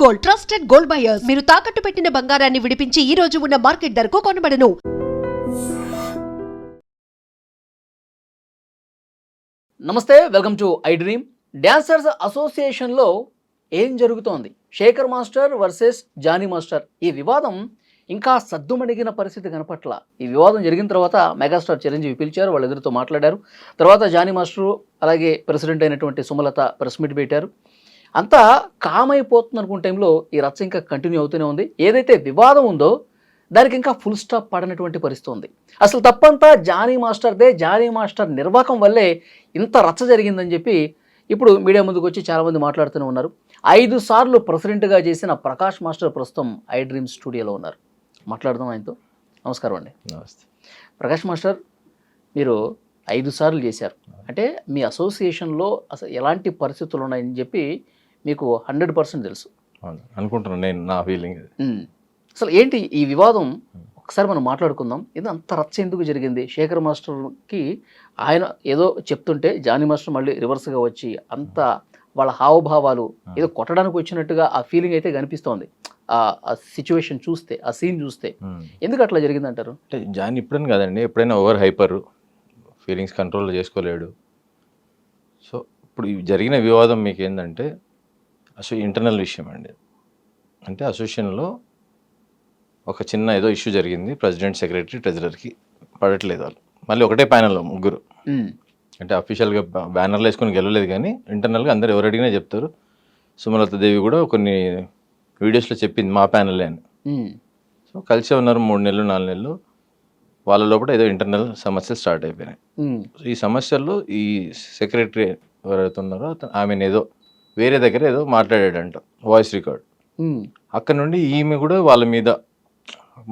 Gold, trusted gold buyers. మీరు తాకట్టు పెట్టిన బంగారాన్ని విడిపించి ఈ రోజు ఉన్న మార్కెట్ ధరకు కొనబడను. నమస్తే, welcome to iDream. Dancers అసోసియేషన్లో ఏం జరుగుతోంది? Shekhar master versus Jani master. ఈ వివాదం ఇంకా సద్దుమణిగిన పరిస్థితి కనపట్ల. ఈ వివాదం జరిగిన తర్వాత మెగాస్టార్ చిరంజీవి పిలిచారు, వాళ్ళిద్దరితో మాట్లాడారు. తర్వాత జానీ మాస్టరు అలాగే ప్రెసిడెంట్ అయినటువంటి సుమలత ప్రెస్ మీట్ పెట్టారు. అంతా కామ్ అయిపోతుంది అనుకున్న టైంలో ఈ రచ్చ ఇంకా కంటిన్యూ అవుతూనే ఉంది. ఏదైతే వివాదం ఉందో దానికి ఇంకా ఫుల్ స్టాప్ పడనటువంటి పరిస్థితి ఉంది. అసలు తప్పంతా జానీ మాస్టర్దే, జానీ మాస్టర్ నిర్వాహకం వల్లే ఇంత రచ్చ జరిగిందని చెప్పి ఇప్పుడు మీడియా ముందుకు వచ్చి చాలామంది మాట్లాడుతూనే ఉన్నారు. 5 సార్లు ప్రెసిడెంట్గా చేసిన ప్రకాష్ మాస్టర్ ప్రస్తుతం ఐ డ్రీమ్ స్టూడియోలో ఉన్నారు. మాట్లాడదాం ఆయనతో. నమస్కారం అండి. నమస్తే. ప్రకాష్ మాస్టర్, మీరు 5 సార్లు చేశారు అంటే మీ అసోసియేషన్లో అసలు ఎలాంటి పరిస్థితులు ఉన్నాయని చెప్పి మీకు 100% తెలుసు అనుకుంటున్నాను. నేను నా ఫీలింగ్ అసలు ఏంటి ఈ వివాదం? ఒకసారి మనం మాట్లాడుకుందాం. ఇది అంత రచ్చ ఎందుకు జరిగింది? శేఖర్ మాస్టర్కి ఆయన ఏదో చెప్తుంటే జానీ మాస్టర్ మళ్ళీ రివర్స్గా వచ్చి అంత వాళ్ళ హావభావాలు ఏదో కొట్టడానికి వచ్చినట్టుగా ఆ ఫీలింగ్ అయితే కనిపిస్తోంది. ఆ సిచ్యువేషన్ చూస్తే, ఆ సీన్ చూస్తే ఎందుకు అట్లా జరిగిందంటారు? అంటే జానీ ఇప్పుడని కాదండి, ఎప్పుడైనా ఓవర్ హైపర్, ఫీలింగ్స్ కంట్రోల్ చేసుకోలేడు. సో ఇప్పుడు జరిగిన వివాదం మీకు ఏంటంటే ఇంటర్నల్ విషయం అండి. అంటే అసోసియేషన్లో ఒక చిన్న ఏదో ఇష్యూ జరిగింది. ప్రెసిడెంట్, సెక్రటరీ, ట్రెజరర్కి పడట్లేదు వాళ్ళు. మళ్ళీ ఒకటే ప్యానెల్లో ముగ్గురు. అంటే అఫీషియల్గా బ్యానర్లు వేసుకొని గెలవలేదు, కానీ ఇంటర్నల్గా అందరు ఎవరు అడిగినా చెప్తారు. సుమలత దేవి కూడా కొన్ని వీడియోస్లో చెప్పింది మా ప్యానెల్లే అని. సో కలిసే ఉన్నారు 3 నెలలు 4 నెలలు. వాళ్ళ లోపల ఏదో ఇంటర్నల్ సమస్యలు స్టార్ట్ అయిపోయినాయి. ఈ సమస్యల్లో ఈ సెక్రటరీ ఎవరైతే ఉన్నారో ఆమెను ఏదో వేరే దగ్గర ఏదో మాట్లాడాడంట, వాయిస్ రికార్డ్. అక్కడ నుండి ఈమె కూడా వాళ్ళ మీద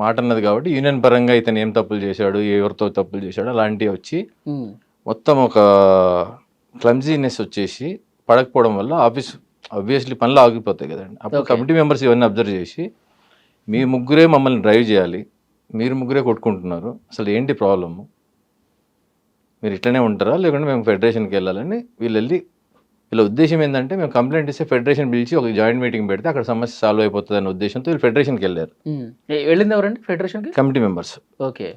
మాట అన్నది కాబట్టి యూనియన్ పరంగా ఇతను ఏం తప్పులు చేశాడు, ఎవరితో తప్పులు చేశాడు అలాంటివి వచ్చి మొత్తం ఒక క్లమ్జీనెస్ వచ్చేసి పడకపోవడం వల్ల ఆఫీస్ ఆబ్వియస్లీ పనులు ఆగిపోతాయి కదండి. అప్పుడు కమిటీ మెంబర్స్ ఇవన్నీ అబ్జర్వ్ చేసి మీ ముగ్గురే మమ్మల్ని డ్రైవ్ చేయాలి, మీరు ముగ్గురే కొట్టుకుంటున్నారు, అసలు ఏంటి ప్రాబ్లము, మీరు ఇట్లనే ఉంటారా లేకుంటే మేము ఫెడరేషన్కి వెళ్ళాలని వీళ్ళు వెళ్ళి, వీళ్ళ ఉద్దేశం ఏంటంటే మేము కంప్లైంట్ ఇస్తే ఫెడరేషన్ పిలిచి ఒక జాయింట్ మీటింగ్ పెడితే అక్కడ సమస్య సాల్వ్ అయిపోతుంది అనే ఉద్దేశంతో వీళ్ళు ఫెడరేషన్కి వెళ్ళారు. వెళ్ళింది ఎవరండి ఫెడరేషన్కి? Committee members. ఓకే.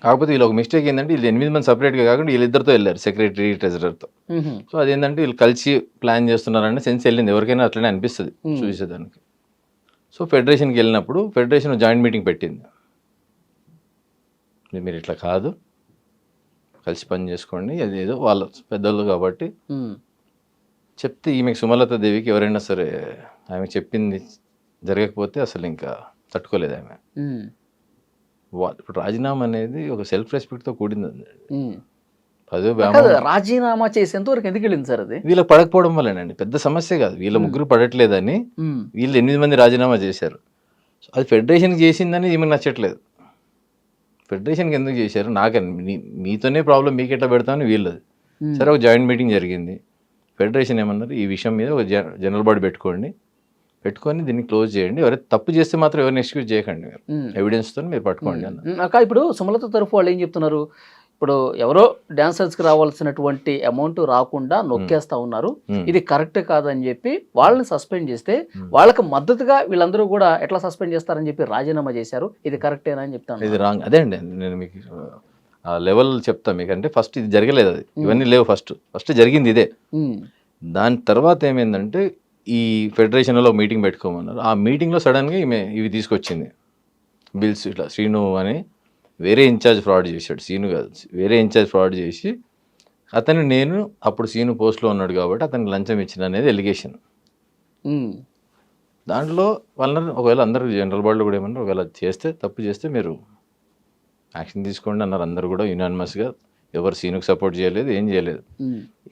కాకపోతే వీళ్ళు ఒక మిస్టేక్ ఏంటంటే వీళ్ళు 8 మంది సపరేట్గా కాకుండా వీళ్ళిద్దరితో వెళ్ళారు, సెక్రటరీ, ట్రెజరర్తో. సో అదేంటంటే వీళ్ళు కలిసి ప్లాన్ చేస్తున్నారనే సెన్స్ వెళ్ళింది, ఎవరికైనా అట్లనే అనిపిస్తుంది చూసేదానికి. సో ఫెడరేషన్కి వెళ్ళినప్పుడు ఫెడరేషన్ జాయింట్ మీటింగ్ పెట్టింది. మీరు ఇట్లా కాదు, కలిసి పని చేసుకోండి, అదేదో వాళ్ళ పెద్దలు కాబట్టి చెప్తే ఈమెకు సుమలత దేవికి ఎవరైనా సరే ఆమె చెప్పింది జరగకపోతే అసలు ఇంకా తట్టుకోలేదు ఆమె. ఇప్పుడు రాజీనామా అనేది ఒక సెల్ఫ్ రెస్పెక్ట్తో కూడింది. అదే రాజీనామా చేసేంత వరకు ఎందుకు వెళ్ళింది సార్? అది వీళ్ళకి పడకపోవడం వల్లేనండి, పెద్ద సమస్య కాదు. వీళ్ళ ముగ్గురు పడట్లేదని వీళ్ళు 8 మంది రాజీనామా చేశారు. అది ఫెడరేషన్కి చేసిందని ఈమెకు నచ్చట్లేదు. ఫెడరేషన్కి ఎందుకు చేశారు నాకని, మీతోనే ప్రాబ్లం మీకు ఎట్లా పెడతామని వీళ్ళది. సరే ఒక జాయింట్ మీటింగ్ జరిగింది. ఫెడరేషన్ ఏమన్నారు, ఈ విషయం మీద ఒక జనరల్ బాడీ పెట్టుకొని దీన్ని క్లోజ్ చేయండి, ఎవరైతే తప్పు చేస్తే మాత్రం ఎవరిని ఎక్స్క్యూజ్ చేయకండి, మీరు ఎవిడెన్స్తో మీరు పట్టుకోండి అన్న. అక్క ఇప్పుడు సుమలత తరఫు వాళ్ళు ఏం చెప్తున్నారు, ఇప్పుడు ఎవరో డాన్సర్స్కి రావాల్సినటువంటి అమౌంట్ రాకుండా నొక్కేస్తా ఉన్నారు, ఇది కరెక్ట్ కాదని చెప్పి వాళ్ళని సస్పెండ్ చేస్తే వాళ్ళకి మద్దతుగా వీళ్ళందరూ కూడా ఎట్లా సస్పెండ్ చేస్తారని చెప్పి రాజీనామా చేశారు, ఇది కరెక్టేనా అని చెప్తాను. ఇది రాంగ్. అదే అండి, నేను మీకు ఆ లెవెల్ చెప్తాను మీకు. అంటే ఫస్ట్ ఇది జరగలేదు, అది ఇవన్నీ లేవు. ఫస్ట్ జరిగింది ఇదే. దాని తర్వాత ఏమైందంటే ఈ ఫెడరేషన్లో మీటింగ్ పెట్టుకోమన్నారు. ఆ మీటింగ్లో సడన్గా ఇవి తీసుకొచ్చింది బిల్స్. ఇట్లా శ్రీను అని వేరే ఇన్ఛార్జ్ ఫ్రాడ్ చేశాడు, సీను కాదు, వేరే ఇన్ఛార్జ్ ఫ్రాడ్ చేసి అతను, నేను అప్పుడు సీను పోస్ట్లో ఉన్నాడు కాబట్టి అతనికి లంచం ఇచ్చిన అనేది ఎలిగేషన్. దాంట్లో వాళ్ళని ఒకవేళ అందరూ జనరల్ బాడీలో కూడా ఏమన్నారు, ఒకవేళ తప్పు చేస్తే మీరు యాక్షన్ తీసుకోండి అన్నారు. అందరూ కూడా యునానిమస్గా, ఎవరు సీనుకు సపోర్ట్ చేయలేదు, ఏం చేయలేదు.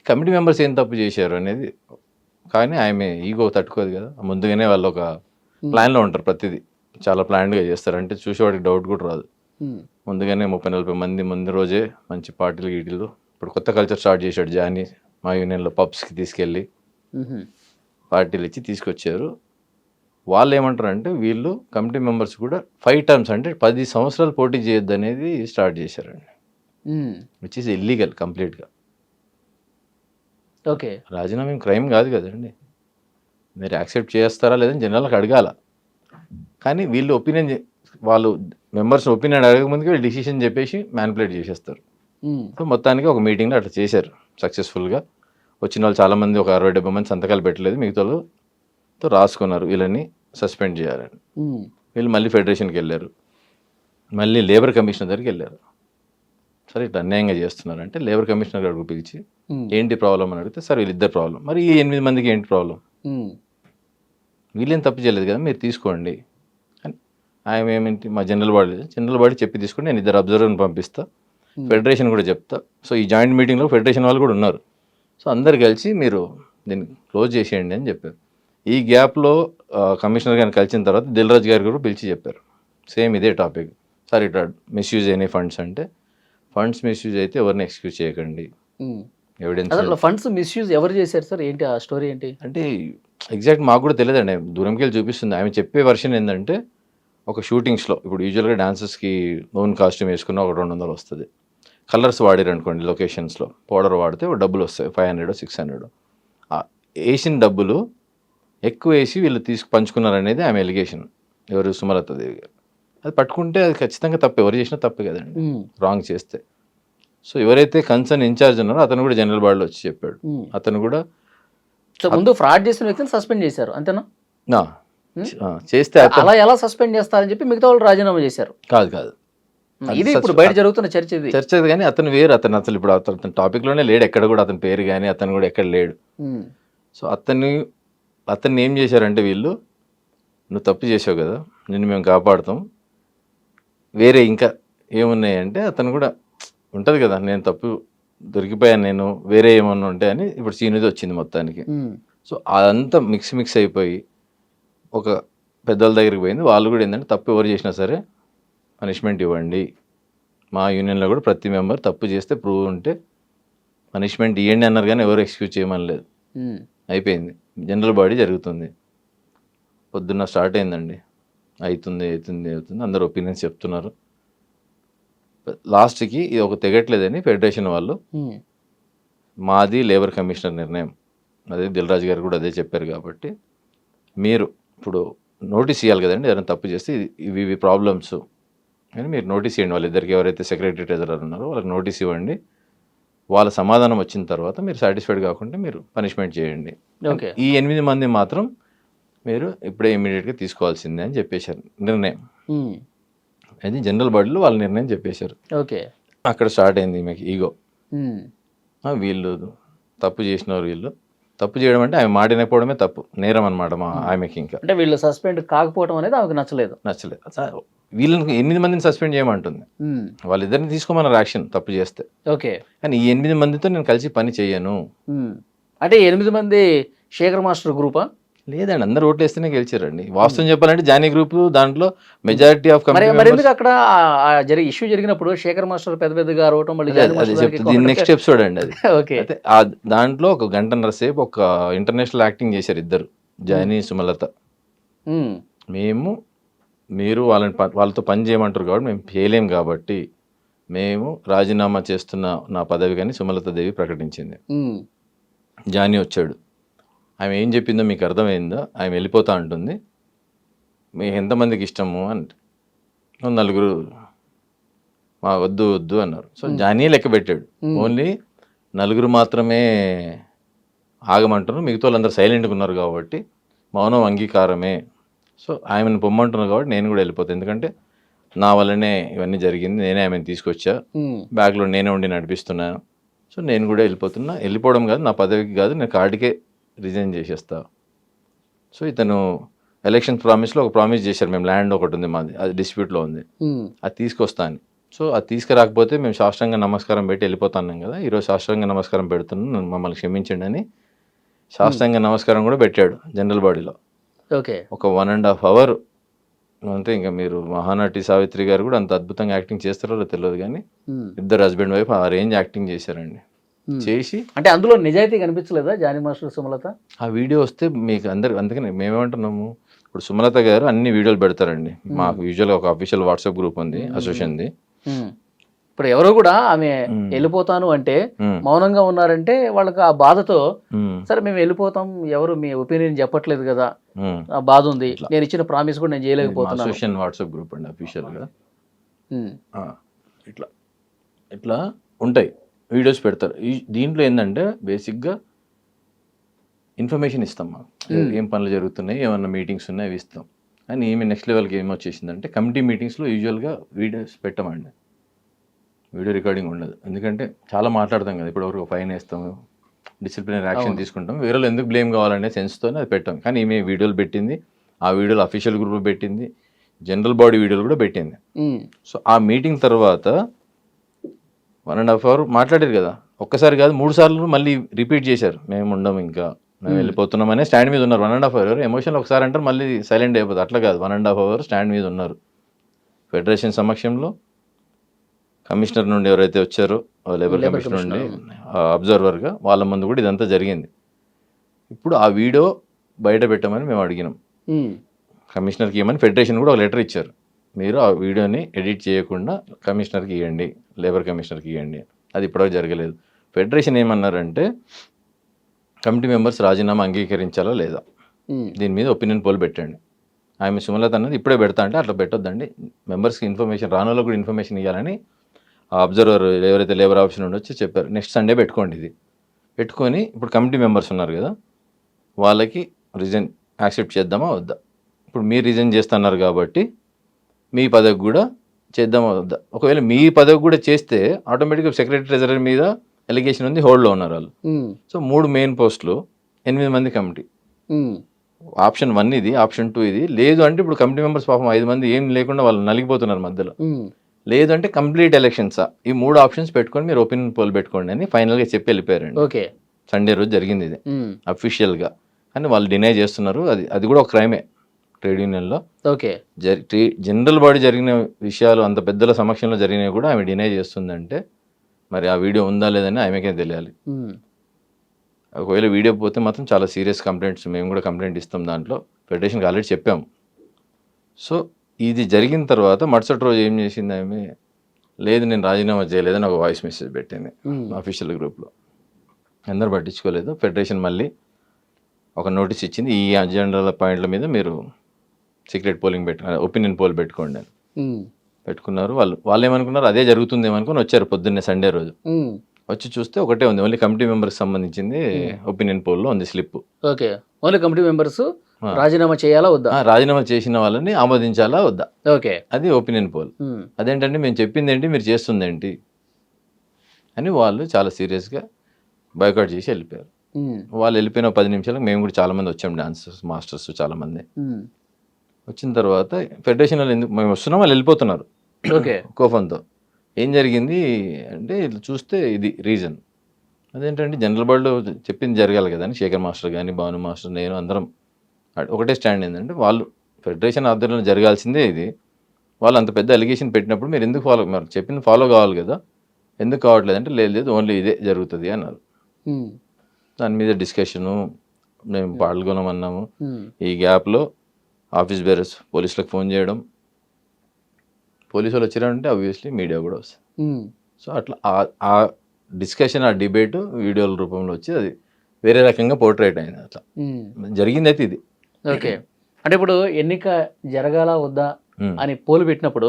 కమిటీ మెంబర్స్ ఏం తప్పు చేశారు అనేది, కానీ ఆమె ఈగో తట్టుకోదు కదా. ముందుగానే వాళ్ళు ఒక ప్లాన్లో ఉంటారు, ప్రతిదీ చాలా ప్లాన్డ్గా చేస్తారు. అంటే చూసేవాడికి డౌట్ కూడా రాదు. ముందుగానే 30-40 మంది ముందు రోజే మంచి పార్టీలు గీటీలు. ఇప్పుడు కొత్త కల్చర్ స్టార్ట్ చేశాడు జానీ, మా యూనియన్లో పబ్స్కి తీసుకెళ్ళి పార్టీలు ఇచ్చి తీసుకొచ్చారు. వాళ్ళు ఏమంటారంటే వీళ్ళు కమిటీ మెంబర్స్ కూడా 5 టర్మ్స్ అంటే 10 సంవత్సరాలు పోటీ చేయొద్దు అనేది స్టార్ట్ చేశారండి, విచ్ ఈస్ ఇల్లీగల్ కంప్లీట్గా. ఓకే. రాజీనామా క్రైమ్ కాదు కదండి. మీరు యాక్సెప్ట్ చేస్తారా లేదని జనరల్కి అడగాల. కానీ వీళ్ళు ఒపీనియన్ వాళ్ళు మెంబర్స్ ఒపీనియన్ అడగక ముందుకే వీళ్ళు డిసిషన్ చెప్పేసి మ్యానిపులేట్ చేసేస్తారు. సో మొత్తానికి ఒక మీటింగ్లో అట్లా చేశారు సక్సెస్ఫుల్గా. వచ్చిన వాళ్ళు చాలామంది ఒక 60-70 మంది సంతకాలు పెట్టలేదు, మిగతాతో రాసుకున్నారు వీళ్ళని సస్పెండ్ చేయాలని. వీళ్ళు మళ్ళీ ఫెడరేషన్కి వెళ్ళారు, మళ్ళీ లేబర్ కమిషనర్ దగ్గరికి వెళ్ళారు. సరే ఇట్లా అన్యాయంగా చేస్తున్నారు అంటే లేబర్ కమిషనర్ గారికి పిలిచి ఏంటి ప్రాబ్లం అని అడిగితే సార్ వీళ్ళిద్దరు ప్రాబ్లం, మరి ఈ 8 మందికి ఏంటి ప్రాబ్లం, వీళ్ళేం తప్పు చేయలేదు కదా మీరు తీసుకోండి అని. ఆయన ఏమిటి మా జనరల్ బాడీ చెప్పి తీసుకోండి, నేను 2 అబ్జర్వర్ని పంపిస్తా, ఫెడరేషన్ కూడా చెప్తా. సో ఈ జాయింట్ మీటింగ్లో ఫెడరేషన్ వాళ్ళు కూడా ఉన్నారు. సో అందరు కలిసి మీరు దీన్ని క్లోజ్ చేసేయండి అని చెప్పారు. ఈ గ్యాప్లో కమిషనర్ గారిని కలిసిన తర్వాత దిల్రాజ్ గారు కూడా పిలిచి చెప్పారు సేమ్ ఇదే టాపిక్. సార్ ఇట్లా మిస్యూజ్ అయినాయి ఫండ్స్ అంటే, ఫండ్స్ మిస్యూజ్ అయితే ఎవరిని ఎక్స్క్యూజ్ చేయకండి, ఎవిడెన్స్. ఫండ్స్ మిస్యూజ్ ఎవరు చేశారు సార్, ఏంటి ఆ స్టోరీ ఏంటి అంటే ఎగ్జాక్ట్ మాకు కూడా తెలియదండి, దూరంకి వెళ్ళి చూపిస్తుంది. ఆమె చెప్పే వర్షన్ ఏంటంటే ఒక షూటింగ్స్లో ఇప్పుడు యూజువల్గా డాన్సర్స్కి ఓన్ కాస్ట్యూమ్ వేసుకున్న ఒక 200 వస్తుంది. కలర్స్ వాడారు అనుకోండి లొకేషన్స్లో, పౌడర్ వాడితే డబ్బులు వస్తాయి 500-600. వేసిన డబ్బులు ఎక్కువ వేసి వీళ్ళు పంచుకున్నారనేది ఆమె ఎలిగేషన్. ఎవరు సుమలత దేవి గారు. అది పట్టుకుంటే అది ఖచ్చితంగా తప్పు, ఎవరు చేసినా తప్పే కదండి రాంగ్ చేస్తే. సో ఎవరైతే కన్సర్న్ ఇన్ఛార్జ్ ఉన్నారో అతను కూడా జనరల్ బాడీలో వచ్చి చెప్పాడు. అతను కూడా ముందు ఫ్రాడ్ చేసిన వ్యక్తిని సస్పెండ్ చేశారు అంతేనా? చేస్తే అలా ఎలా సస్పెండ్ చేస్తారని చెప్పి మిగతా వాళ్ళు రాజీనామా చేశారు. కాదు ఇది ఇప్పుడు బయట జరుగుతున్న చర్చ ఇది. కానీ అతను వేరు, అతను అసలు ఇప్పుడు అతను టాపిక్లోనే లేడు, ఎక్కడ కూడా అతని పేరు కానీ అతను కూడా ఎక్కడ లేడు. సో అతన్ని ఏం చేశారంటే వీళ్ళు, నువ్వు తప్పు చేసావు కదా నిన్ను మేము కాపాడుతాం, వేరే ఇంకా ఏమున్నాయంటే అతను కూడా ఉంటుంది కదా నేను తప్పు దొరికిపోయాను, నేను వేరే ఏమన్నా ఉంటే అని ఇప్పుడు సీనిది వచ్చింది మొత్తానికి. సో అదంతా మిక్స్ అయిపోయి ఒక పెద్దల దగ్గరికి పోయింది. వాళ్ళు కూడా ఏంటంటే తప్పు ఎవరు చేసినా సరే పనిష్మెంట్ ఇవ్వండి, మా యూనియన్లో కూడా ప్రతి మెంబర్ తప్పు చేస్తే ప్రూవ్ ఉంటే పనిష్మెంట్ ఇవ్వండి అన్నారు, కానీ ఎవరు ఎక్స్క్యూజ్ చేయమని లేదు. అయిపోయింది, జనరల్ బాడీ జరుగుతుంది. పొద్దున్న స్టార్ట్ అయిందండి, అవుతుంది అందరు ఒపీనియన్స్ చెప్తున్నారు. లాస్ట్కి ఇది ఒక తెగట్లేదని ఫెడరేషన్ వాళ్ళు, మాది లేబర్ కమిషనర్ నిర్ణయం, అదే దిల్రాజ్ గారు కూడా అదే చెప్పారు కాబట్టి మీరు ఇప్పుడు నోటీస్ ఇవ్వాలి కదండి, ఎవరైనా తప్పు చేస్తే ఇవి ప్రాబ్లమ్స్ అని మీరు నోటీస్ ఇవ్వండి. వాళ్ళిద్దరికి ఎవరైతే సెక్రటరీ ట్రెజరర్ ఉన్నారో వాళ్ళకి నోటీస్ ఇవ్వండి, వాళ్ళ సమాధానం వచ్చిన తర్వాత మీరు సాటిస్ఫైడ్ కాకుండా మీరు పనిష్మెంట్ చేయండి. ఈ 8 మంది మాత్రం మీరు ఇప్పుడే ఇమీడియట్గా తీసుకోవాల్సిందే అని చెప్పేశారు నిర్ణయం. అది జనరల్ బాడీలో వాళ్ళ నిర్ణయం చెప్పేశారు. ఓకే, అక్కడ స్టార్ట్ అయింది మీకు ఈగో. వీళ్ళు తప్పు చేసినారు, వీళ్ళు తప్పు చేయడం అంటే ఆమె మాట వినకపోవడమే తప్పు, నేరం అనమాట ఆమెకి. ఇంకా అంటే వీళ్ళు సస్పెండ్ కాకపోవడం అనేది ఆమెకు నచ్చలేదు. వీళ్ళని 8 మందిని సస్పెండ్ చేయమంటుంది, వాళ్ళిద్దరిని తీసుకోమన్నారు యాక్షన్ తప్పు చేస్తే. ఓకే, కానీ ఈ 8 మందితో నేను కలిసి పని చేయను. అంటే 8 మంది శేఖర్ మాస్టర్ గ్రూపా? లేదండి, అందరు ఓట్లు వేస్తేనే గెలిచారండి. వాస్తవం చెప్పాలంటే జానీ గ్రూప్ దాంట్లో మెజారిటీ ఆఫ్ మరి ఎందుకు అక్కడ ఇష్యూ జరిగినప్పుడు శేఖర్ మాస్టర్ పెద్దగా అరవటం నెక్స్ట్ ఎపిసోడ్ అండి అది. ఓకే, అయితే దాంట్లో 1 గంటన్నర సేపు ఒక ఇంటర్నేషనల్ యాక్టింగ్ చేశారు ఇద్దరు, జానీ సుమలత. మీరు వాళ్ళతో పని చేయమంటారు కాబట్టి మేము చేయలేం కాబట్టి మేము రాజీనామా చేస్తున్న నా పదవి కానీ సుమలత దేవి ప్రకటించింది. జానీ వచ్చాడు, ఆమె ఏం చెప్పిందో మీకు అర్థమైందో, ఆమె వెళ్ళిపోతా ఉంటుంది, మీకు ఎంతమందికి ఇష్టము అంటే 4 మా వద్దు అన్నారు. సో జానీ లెక్క పెట్టాడు, ఓన్లీ 4 మాత్రమే ఆగమంటున్నారు, మిగతా వాళ్ళందరూ సైలెంట్గా ఉన్నారు కాబట్టి మౌనం అంగీకారమే. సో ఆమెను పొమ్మంటున్నారు కాబట్టి నేను కూడా వెళ్ళిపోతాను, ఎందుకంటే నా వల్లనే ఇవన్నీ జరిగింది, నేనే ఆమెను తీసుకొచ్చా, బ్యాగ్లో నేనే ఉండి నడిపిస్తున్నాను. సో నేను కూడా వెళ్ళిపోతున్నా, వెళ్ళిపోవడం కాదు నా పదవికి కాదు, నేను కార్డుకే రిజైన్ చేసేస్తా. సో ఇతను ఎలక్షన్ ప్రామిస్లో ఒక ప్రామిస్ చేశారు, మేము ల్యాండ్ ఒకటి ఉంది మాది, అది డిస్ప్యూట్లో ఉంది, అది తీసుకొస్తాను. సో అది తీసుకురాకపోతే మేము సాష్టాంగ నమస్కారం పెట్టి వెళ్ళిపోతున్నాం కదా, ఈరోజు సాష్టాంగ నమస్కారం పెడుతున్నాను, మమ్మల్ని క్షమించండి అని సాష్టాంగ నమస్కారం కూడా పెట్టాడు జనరల్ బాడీలో. ఓకే, ఒక 1.5 hour అంతే. ఇంకా మీరు మహానటి సావిత్రి గారు కూడా అంత అద్భుతంగా యాక్టింగ్ చేస్తారో తెలియదు, కానీ ఇద్దరు హస్బెండ్ వైఫ్ ఆ రేంజ్ యాక్టింగ్ చేశారండి. చేసి అంటే అందులో నిజాయితీ కనిపించలేదా జానీ మాస్టర్ సుమలత? ఆ వీడియో వస్తే మీకు అందరికి, అందుకని మేమేమంటున్నాము, ఇప్పుడు సుమలత గారు అన్ని వీడియోలు పెడతారండి, మాకు యూజువల్గా ఒక అఫీషియల్ వాట్సాప్ గ్రూప్ ఉంది అసోసియేషన్ది, ఇప్పుడు ఎవరో కూడా ఆమె మ్మ్. వెళ్ళిపోతాను అంటే మ్మ్. మౌనంగా ఉన్నారంటే వాళ్ళకి ఆ బాధతో మ్మ్. సరే మేము వెళ్ళిపోతాం, ఎవరు మీ ఒపీనియన్ చెప్పట్లేదు కదా, మ్మ్. ఆ బాధ ఉంది, ఇట్లా. నేను ఇచ్చిన ప్రామిస్ కూడా నేను మా చేయలేకపోతున్నాను. అసోసియేషన్ వాట్సాప్ గ్రూప్ అండి అఫీషియల్గా మ్మ్. ఇట్లా ఇట్లా ఉంటాయి, వీడియోస్ పెడతారు. దీంట్లో ఏంటంటే బేసిక్గా ఇన్ఫర్మేషన్ ఇస్తాం మనం, ఏం పనులు జరుగుతున్నాయి, ఏమన్నా మీటింగ్స్ ఉన్నాయి అవి ఇస్తాం. కానీ ఏమి నెక్స్ట్ లెవెల్కి ఏమొచ్చేసిందంటే కమిటీ మీటింగ్స్లో యూజువల్గా వీడియోస్ పెట్టమండి, వీడియో రికార్డింగ్ ఉండదు. ఎందుకంటే చాలా మాట్లాడతాం కదా, ఇప్పుడు ఒక ఫైన్ వేస్తాము, డిసిప్లినరీ యాక్షన్ అవును. తీసుకుంటాం, వేరే వాళ్ళు ఎందుకు బ్లేమ్ కావాలనే సెన్స్తోనే అది పెట్టాం. కానీ ఈమె వీడియోలు పెట్టింది, ఆ వీడియోలు అఫీషియల్ గ్రూప్లో పెట్టింది, జనరల్ బాడీ వీడియోలు కూడా పెట్టింది. మ్మ్. సో ఆ మీటింగ్ తర్వాత 1.5 hour మాట్లాడారు కదా, ఒక్కసారి కాదు 3 సార్లు మళ్ళీ రిపీట్ చేశారు, మేము ఉండము ఇంకా, మేము వెళ్ళిపోతున్నామనే స్టాండ్ మీద ఉన్నారు. 1.5 hour ఎమోషనల్ ఒకసారి అంటారు మళ్ళీ సైలెంట్ అయిపోతుంది, అట్లా కాదు 1.5 hour స్టాండ్ మీద ఉన్నారు. ఫెడరేషన్ సమక్షంలో కమిషనర్ నుండి ఎవరైతే వచ్చారో లేబర్ లేబర్ కమిషనర్ నుండి కమిషనర్. అబ్జర్వర్గా వాళ్ళ ముందు కూడా ఇదంతా జరిగింది. ఇప్పుడు ఆ వీడియో బయట పెట్టమని మేము అడిగినాం, మ్మ్. కమిషనర్కి ఇవ్వమని ఫెడరేషన్ కూడా ఒక లెటర్ ఇచ్చారు, మీరు ఆ వీడియోని ఎడిట్ చేయకుండా కమిషనర్కి ఇవ్వండి, లేబర్ కమిషనర్కి ఇవ్వండి. అది ఇప్పటివరకు జరగలేదు. ఫెడరేషన్ ఏమన్నారంటే కమిటీ మెంబర్స్ రాజీనామా అంగీకరించాలా లేదా, మ్మ్. దీని మీద ఒపీనియన్ పోల్ పెట్టండి. ఆమె సుమలత అన్నది ఇప్పుడే పెడతా అంటే అట్లా పెట్టొద్దండి, మెంబర్స్కి ఇన్ఫర్మేషన్ రానోళ్ళకి కూడా ఇన్ఫర్మేషన్ ఇవ్వాలని ఆ అబ్జర్వర్ ఎవరైతే లేబర్ ఆఫీస్ నుండి వచ్చి చెప్పారు. నెక్స్ట్ సండే పెట్టుకోండి, ఇది పెట్టుకొని ఇప్పుడు కమిటీ మెంబర్స్ ఉన్నారు కదా వాళ్ళకి రిజైన్ యాక్సెప్ట్ చేద్దామా వద్దా. ఇప్పుడు మీరు రిజైన్ చేస్తున్నారు కాబట్టి మీ పదవి కూడా చేద్దామా వద్దా. ఒకవేళ మీ పదవి కూడా చేస్తే ఆటోమేటిక్గా సెక్రటరీ ట్రెజరర్ మీద ఎలిగేషన్ ఉంది, హోల్డ్లో ఉన్నారు వాళ్ళు. మ్మ్. సో 3 మెయిన్ పోస్టులు, 8 మంది కమిటీ. మ్మ్. ఆప్షన్ 1 ఇది, ఆప్షన్ 2 ఇది. లేదు అంటే ఇప్పుడు కమిటీ మెంబర్స్ పాపం 5 మంది ఏం లేకుండా వాళ్ళు నలిగిపోతున్నారు మధ్యలో. మ్మ్. లేదు అంటే కంప్లీట్ ఎలక్షన్సా, ఈ 3 ఆప్షన్స్ పెట్టుకొని మీరు ఒపీనియన్ పోల్ పెట్టుకోండి అని ఫైనల్గా చెప్పి వెళ్ళిపోయారండి. ఓకే. సండే రోజు జరిగింది ఇది మ్మ్. అఫీషియల్గా. కానీ వాళ్ళు డినై చేస్తున్నారు, అది కూడా ఒక క్రైమే ట్రేడ్ యూనియన్లో. ఓకే. జనరల్ బాడీ జరిగిన విషయాలు అంత పెద్దల సమక్షంలో జరిగినవి కూడా ఆమె డినై చేస్తుందంటే మరి ఆ వీడియో ఉందా లేదని ఆమెకే తెలియాలి. మ్మ్. ఒకవేళ వీడియో పోతే మాత్రం చాలా సీరియస్ కంప్లైంట్స్, మేము కూడా కంప్లైంట్ ఇస్తాం దాంట్లో, ఫెడరేషన్కి ఆల్రెడీ చెప్పాము. సో ఇది జరిగిన తర్వాత మరుసటి రోజు ఏం చేసింది ఆమె, లేదు నేను రాజీనామా చేయలేదని ఒక వాయిస్ మెసేజ్ పెట్టింది మ్మ్. అఫీషియల్ గ్రూప్లో. అందరూ పట్టించుకోలేదు. ఫెడరేషన్ మళ్ళీ ఒక నోటీస్ ఇచ్చింది, ఈ అజెండాల పాయింట్ల మీద మీరు సీక్రెట్ పోలింగ్ ఒపీనియన్ పోల్ పెట్టుకోండి అని. మ్మ్. పెట్టుకున్నారు. వాళ్ళు ఏమనుకున్నారు, అదే జరుగుతుంది ఏమనుకుని వచ్చారు పొద్దున్నే సండే రోజు. మ్మ్. వచ్చి చూస్తే ఒకటే ఉంది, ఓన్లీ కమిటీ మెంబర్కి సంబంధించింది ఒపీనియన్ పోల్లో ఉంది slip. Okay. Only committee members రాజీనామా చేయాలా వద్దా. రాజీనామా చేసిన వాళ్ళని ఆమోదించాలా వద్దా, ఓకే. అది ఒపీనియన్ పోల్. మ్మ్. అదేంటంటే మేము చెప్పింది ఏంటి, మీరు చేస్తుంది ఏంటి అని వాళ్ళు చాలా సీరియస్గా బాయ్కాట్ చేసి వెళ్ళిపోయారు. మ్మ్. వాళ్ళు వెళ్ళిపోయిన 10 నిమిషాలకు మేము కూడా చాలామంది వచ్చాం, డాన్సర్స్ మాస్టర్స్ చాలామంది. మ్మ్. వచ్చిన తర్వాత ఫెడరేషన్ వాళ్ళు ఎందుకు మేము వస్తున్నాం, వాళ్ళు వెళ్ళిపోతున్నారు ఓకే. కోపంతో. ఏం జరిగింది అంటే ఇట్లా చూస్తే ఇది రీజన్. అదేంటంటే జనరల్ బాడీలో చెప్పింది జరగాలి కదా అని శేఖర్ మాస్టర్ కానీ భాను మాస్టర్ నేను అందరం ఒకటే స్టాండ్. ఏంటంటే వాళ్ళు ఫెడరేషన్ ఆధ్వర్యంలో జరగాల్సిందే ఇది, వాళ్ళు అంత పెద్ద అలిగేషన్ పెట్టినప్పుడు మీరు ఎందుకు మరి చెప్పింది ఫాలో కావాలి కదా, ఎందుకు కావట్లేదు అంటే లేదు ఓన్లీ ఇదే జరుగుతుంది అన్నారు. మ్మ్. దాని మీద డిస్కషను, మేము పాల్గొనమన్నాము. మ్మ్. ఈ గ్యాప్లో ఆఫీస్ బేరర్స్ పోలీసులకు ఫోన్ చేయడం, పోలీసు వాళ్ళు వచ్చారంటే ఆబ్వియస్లీ మీడియా కూడా వస్తుంది. మ్మ్. సో అట్లా ఆ డిస్కషన్, ఆ డిబేటు వీడియోల రూపంలో వచ్చి అది వేరే రకంగా పోర్ట్రేట్ అయింది. అట్లా మ్మ్. జరిగింది అయితే ఇది. ఓకే. అంటే ఇప్పుడు ఎన్నిక జరగాలా వద్దా అని పోలు పెట్టినప్పుడు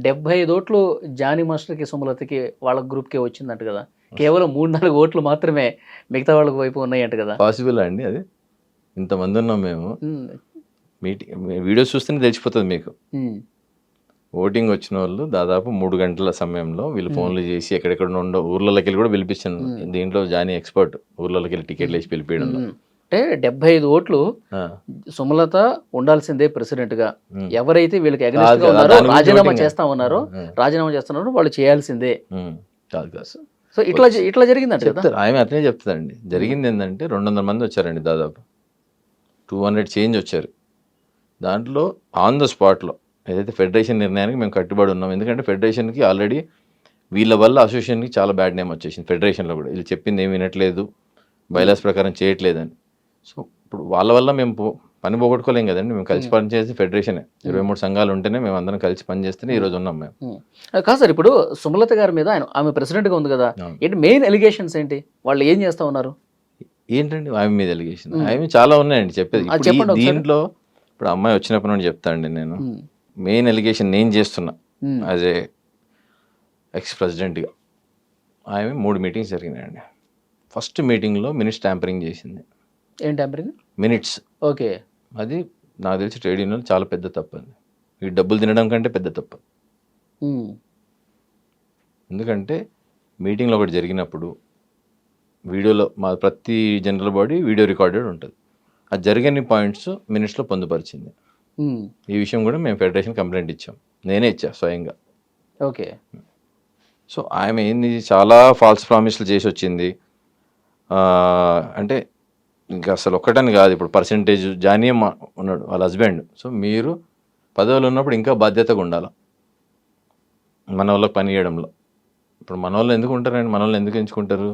75 ఓట్లు జానీ మాస్టర్కి సుమలతకి వాళ్ళ గ్రూప్కే వచ్చిందంట కదా, కేవలం 3-4 ఓట్లు మాత్రమే మిగతా వాళ్ళ వైపు ఉన్నాయంట కదా. పాసిబుల్ అండి అది? ఇంతమంది ఉన్నాం మేము, మ్మ్. మీటింగ్ వీడియోస్ చూస్తేనే తెలిసిపోతుంది మీకు. మ్మ్. ఓటింగ్ వచ్చిన వాళ్ళు దాదాపు 3 గంటల సమయంలో వీళ్ళు ఫోన్లు చేసి ఎక్కడెక్కడ ఉండో ఊర్లలోకి వెళ్ళి కూడా పిలిపించాను. దీంట్లో జానీ ఎక్స్పర్ట్, ఊర్లలోకి వెళ్ళి టికెట్లు వేసి పిలిపించడంలో. అంటే 75 ఓట్లు సుమలత ఉండాల్సిందే ప్రెసిడెంట్ గా, ఎవరైతే వీళ్ళకి అగెనిస్ట్ గా ఉన్నారో రాజీనామా చేస్తా ఉన్నారో, రాజీనామా చేస్తున్నారో వాళ్ళు చేయాల్సిందే. కాదు కాదు, సో ఇట్లా జరిగిందంట కదా. చెప్తారు ఆమె అట్లనే చెప్తుందండి. జరిగింది ఏంటంటే 200 మంది వచ్చారండి, దాదాపు 200 చేంజ్ వచ్చారు. దాంట్లో ఆన్ ద స్పాట్లో ఏదైతే ఫెడరేషన్ నిర్ణయానికి మేము కట్టుబడి ఉన్నాం, ఎందుకంటే ఫెడరేషన్కి ఆల్రెడీ వీళ్ళ వల్ల అసోసియేషన్కి చాలా బ్యాడ్ నేమ్ వచ్చేసింది. ఫెడరేషన్లో కూడా వీళ్ళు చెప్పింది ఏమి వినట్లేదు, బైలాస్ ప్రకారం చేయట్లేదని. సో ఇప్పుడు వాళ్ళ వల్ల మేము పని పోగొట్టుకోలేం కదండి, మేము కలిసి పనిచేసి ఫెడరేషనే 23 సంఘాలు ఉంటేనే మేము అందరం కలిసి పనిచేస్తేనే ఈరోజు ఉన్నాం మేము. కాదు సార్, ఇప్పుడు సుమలత గారి మీద ఆమె ప్రెసిడెంట్గా ఉంది కదా, అవును. ఏంటి మెయిన్ ఎలిగేషన్స్ ఏంటి, వాళ్ళు ఏం చేస్తా ఉన్నారు? ఏంటండి ఆమె మీద ఎలిగేషన్? ఆమె చాలా ఉన్నాయండి చెప్పేది. అది ఇప్పుడు చెప్పండి ఒకసారి. దీంట్లో ఇప్పుడు అమ్మాయి వచ్చినప్పటి నుండి చెప్తా అండి నేను. మెయిన్ ఎలిగేషన్ నేను చేస్తున్నా యాజ్ ఏ ఎక్స్ ప్రెసిడెంట్గా. ఆమె 3 మీటింగ్స్ జరిగినాయండి. ఫస్ట్ మీటింగ్లో మినిట్స్ ట్యాంపరింగ్ చేసింది. ఏం టెంపరింగ్? మినిట్స్. ఓకే. అది నాకు తెలిసి ట్రేడ్ యూనియన్ చాలా పెద్ద తప్పు అండి. ఈ డబ్బులు తినడం కంటే పెద్ద తప్పు. ఎందుకంటే మీటింగ్లో ఒకటి జరిగినప్పుడు వీడియోలో మా ప్రతి జనరల్ బాడీ వీడియో రికార్డెడ్ ఉంటుంది. అది జరిగిన పాయింట్స్ మినిట్స్లో పొందుపరిచింది. ఈ విషయం కూడా మేము ఫెడరేషన్ కంప్లైంట్ ఇచ్చాం, నేనే ఇచ్చా స్వయంగా. ఓకే. సో ఆమె ఏంది చాలా ఫాల్స్ ప్రామిస్లు చేసి వచ్చింది. అంటే ఇంకా అసలు ఒక్కటని కాదు, ఇప్పుడు పర్సంటేజ్ జానియం ఉన్నాడు వాళ్ళ హస్బెండ్. సో మీరు పదవులు ఉన్నప్పుడు ఇంకా బాధ్యతగా ఉండాలి మన వాళ్ళకి పని చేయడంలో. ఇప్పుడు మన వాళ్ళు ఎందుకు ఉంటారండి, మన వాళ్ళు ఎందుకు ఎంచుకుంటారు?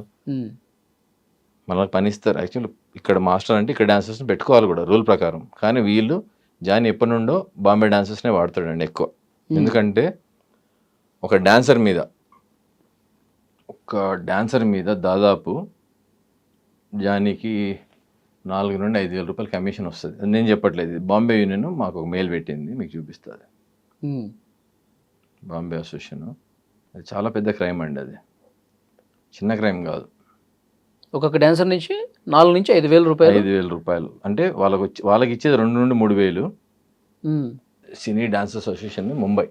మన వాళ్ళకి పని ఇస్తారు. యాక్చువల్లీ ఇక్కడ మాస్టర్ అంటే ఇక్కడ డాన్సర్స్ని పెట్టుకోవాలి కూడా రూల్ ప్రకారం. కానీ వీళ్ళు జాని ఎప్పటి నుండో బాంబే డాన్సర్స్నే వాడతాడండి ఎక్కువ. ఎందుకంటే ఒక డాన్సర్ మీద దాదాపు జానీకి 4 నుండి 5,000 రూపాయలు కమిషన్ వస్తుంది. అది నేను చెప్పట్లేదు, బాంబే యూనియన్ మాకు ఒక మెయిల్ పెట్టింది, మీకు చూపిస్తుంది. బాంబే అసోసియేషన్ అది చాలా పెద్ద క్రైమ్ అండి, అది చిన్న క్రైమ్ కాదు. ఒక్కొక్క డాన్సర్ నుంచి 4 నుంచి 5,000 రూపాయలు. 5,000 రూపాయలు అంటే వాళ్ళకి ఇచ్చేది 2 నుండి 3,000. సినీ డాన్స్ అసోసియేషన్ ముంబై.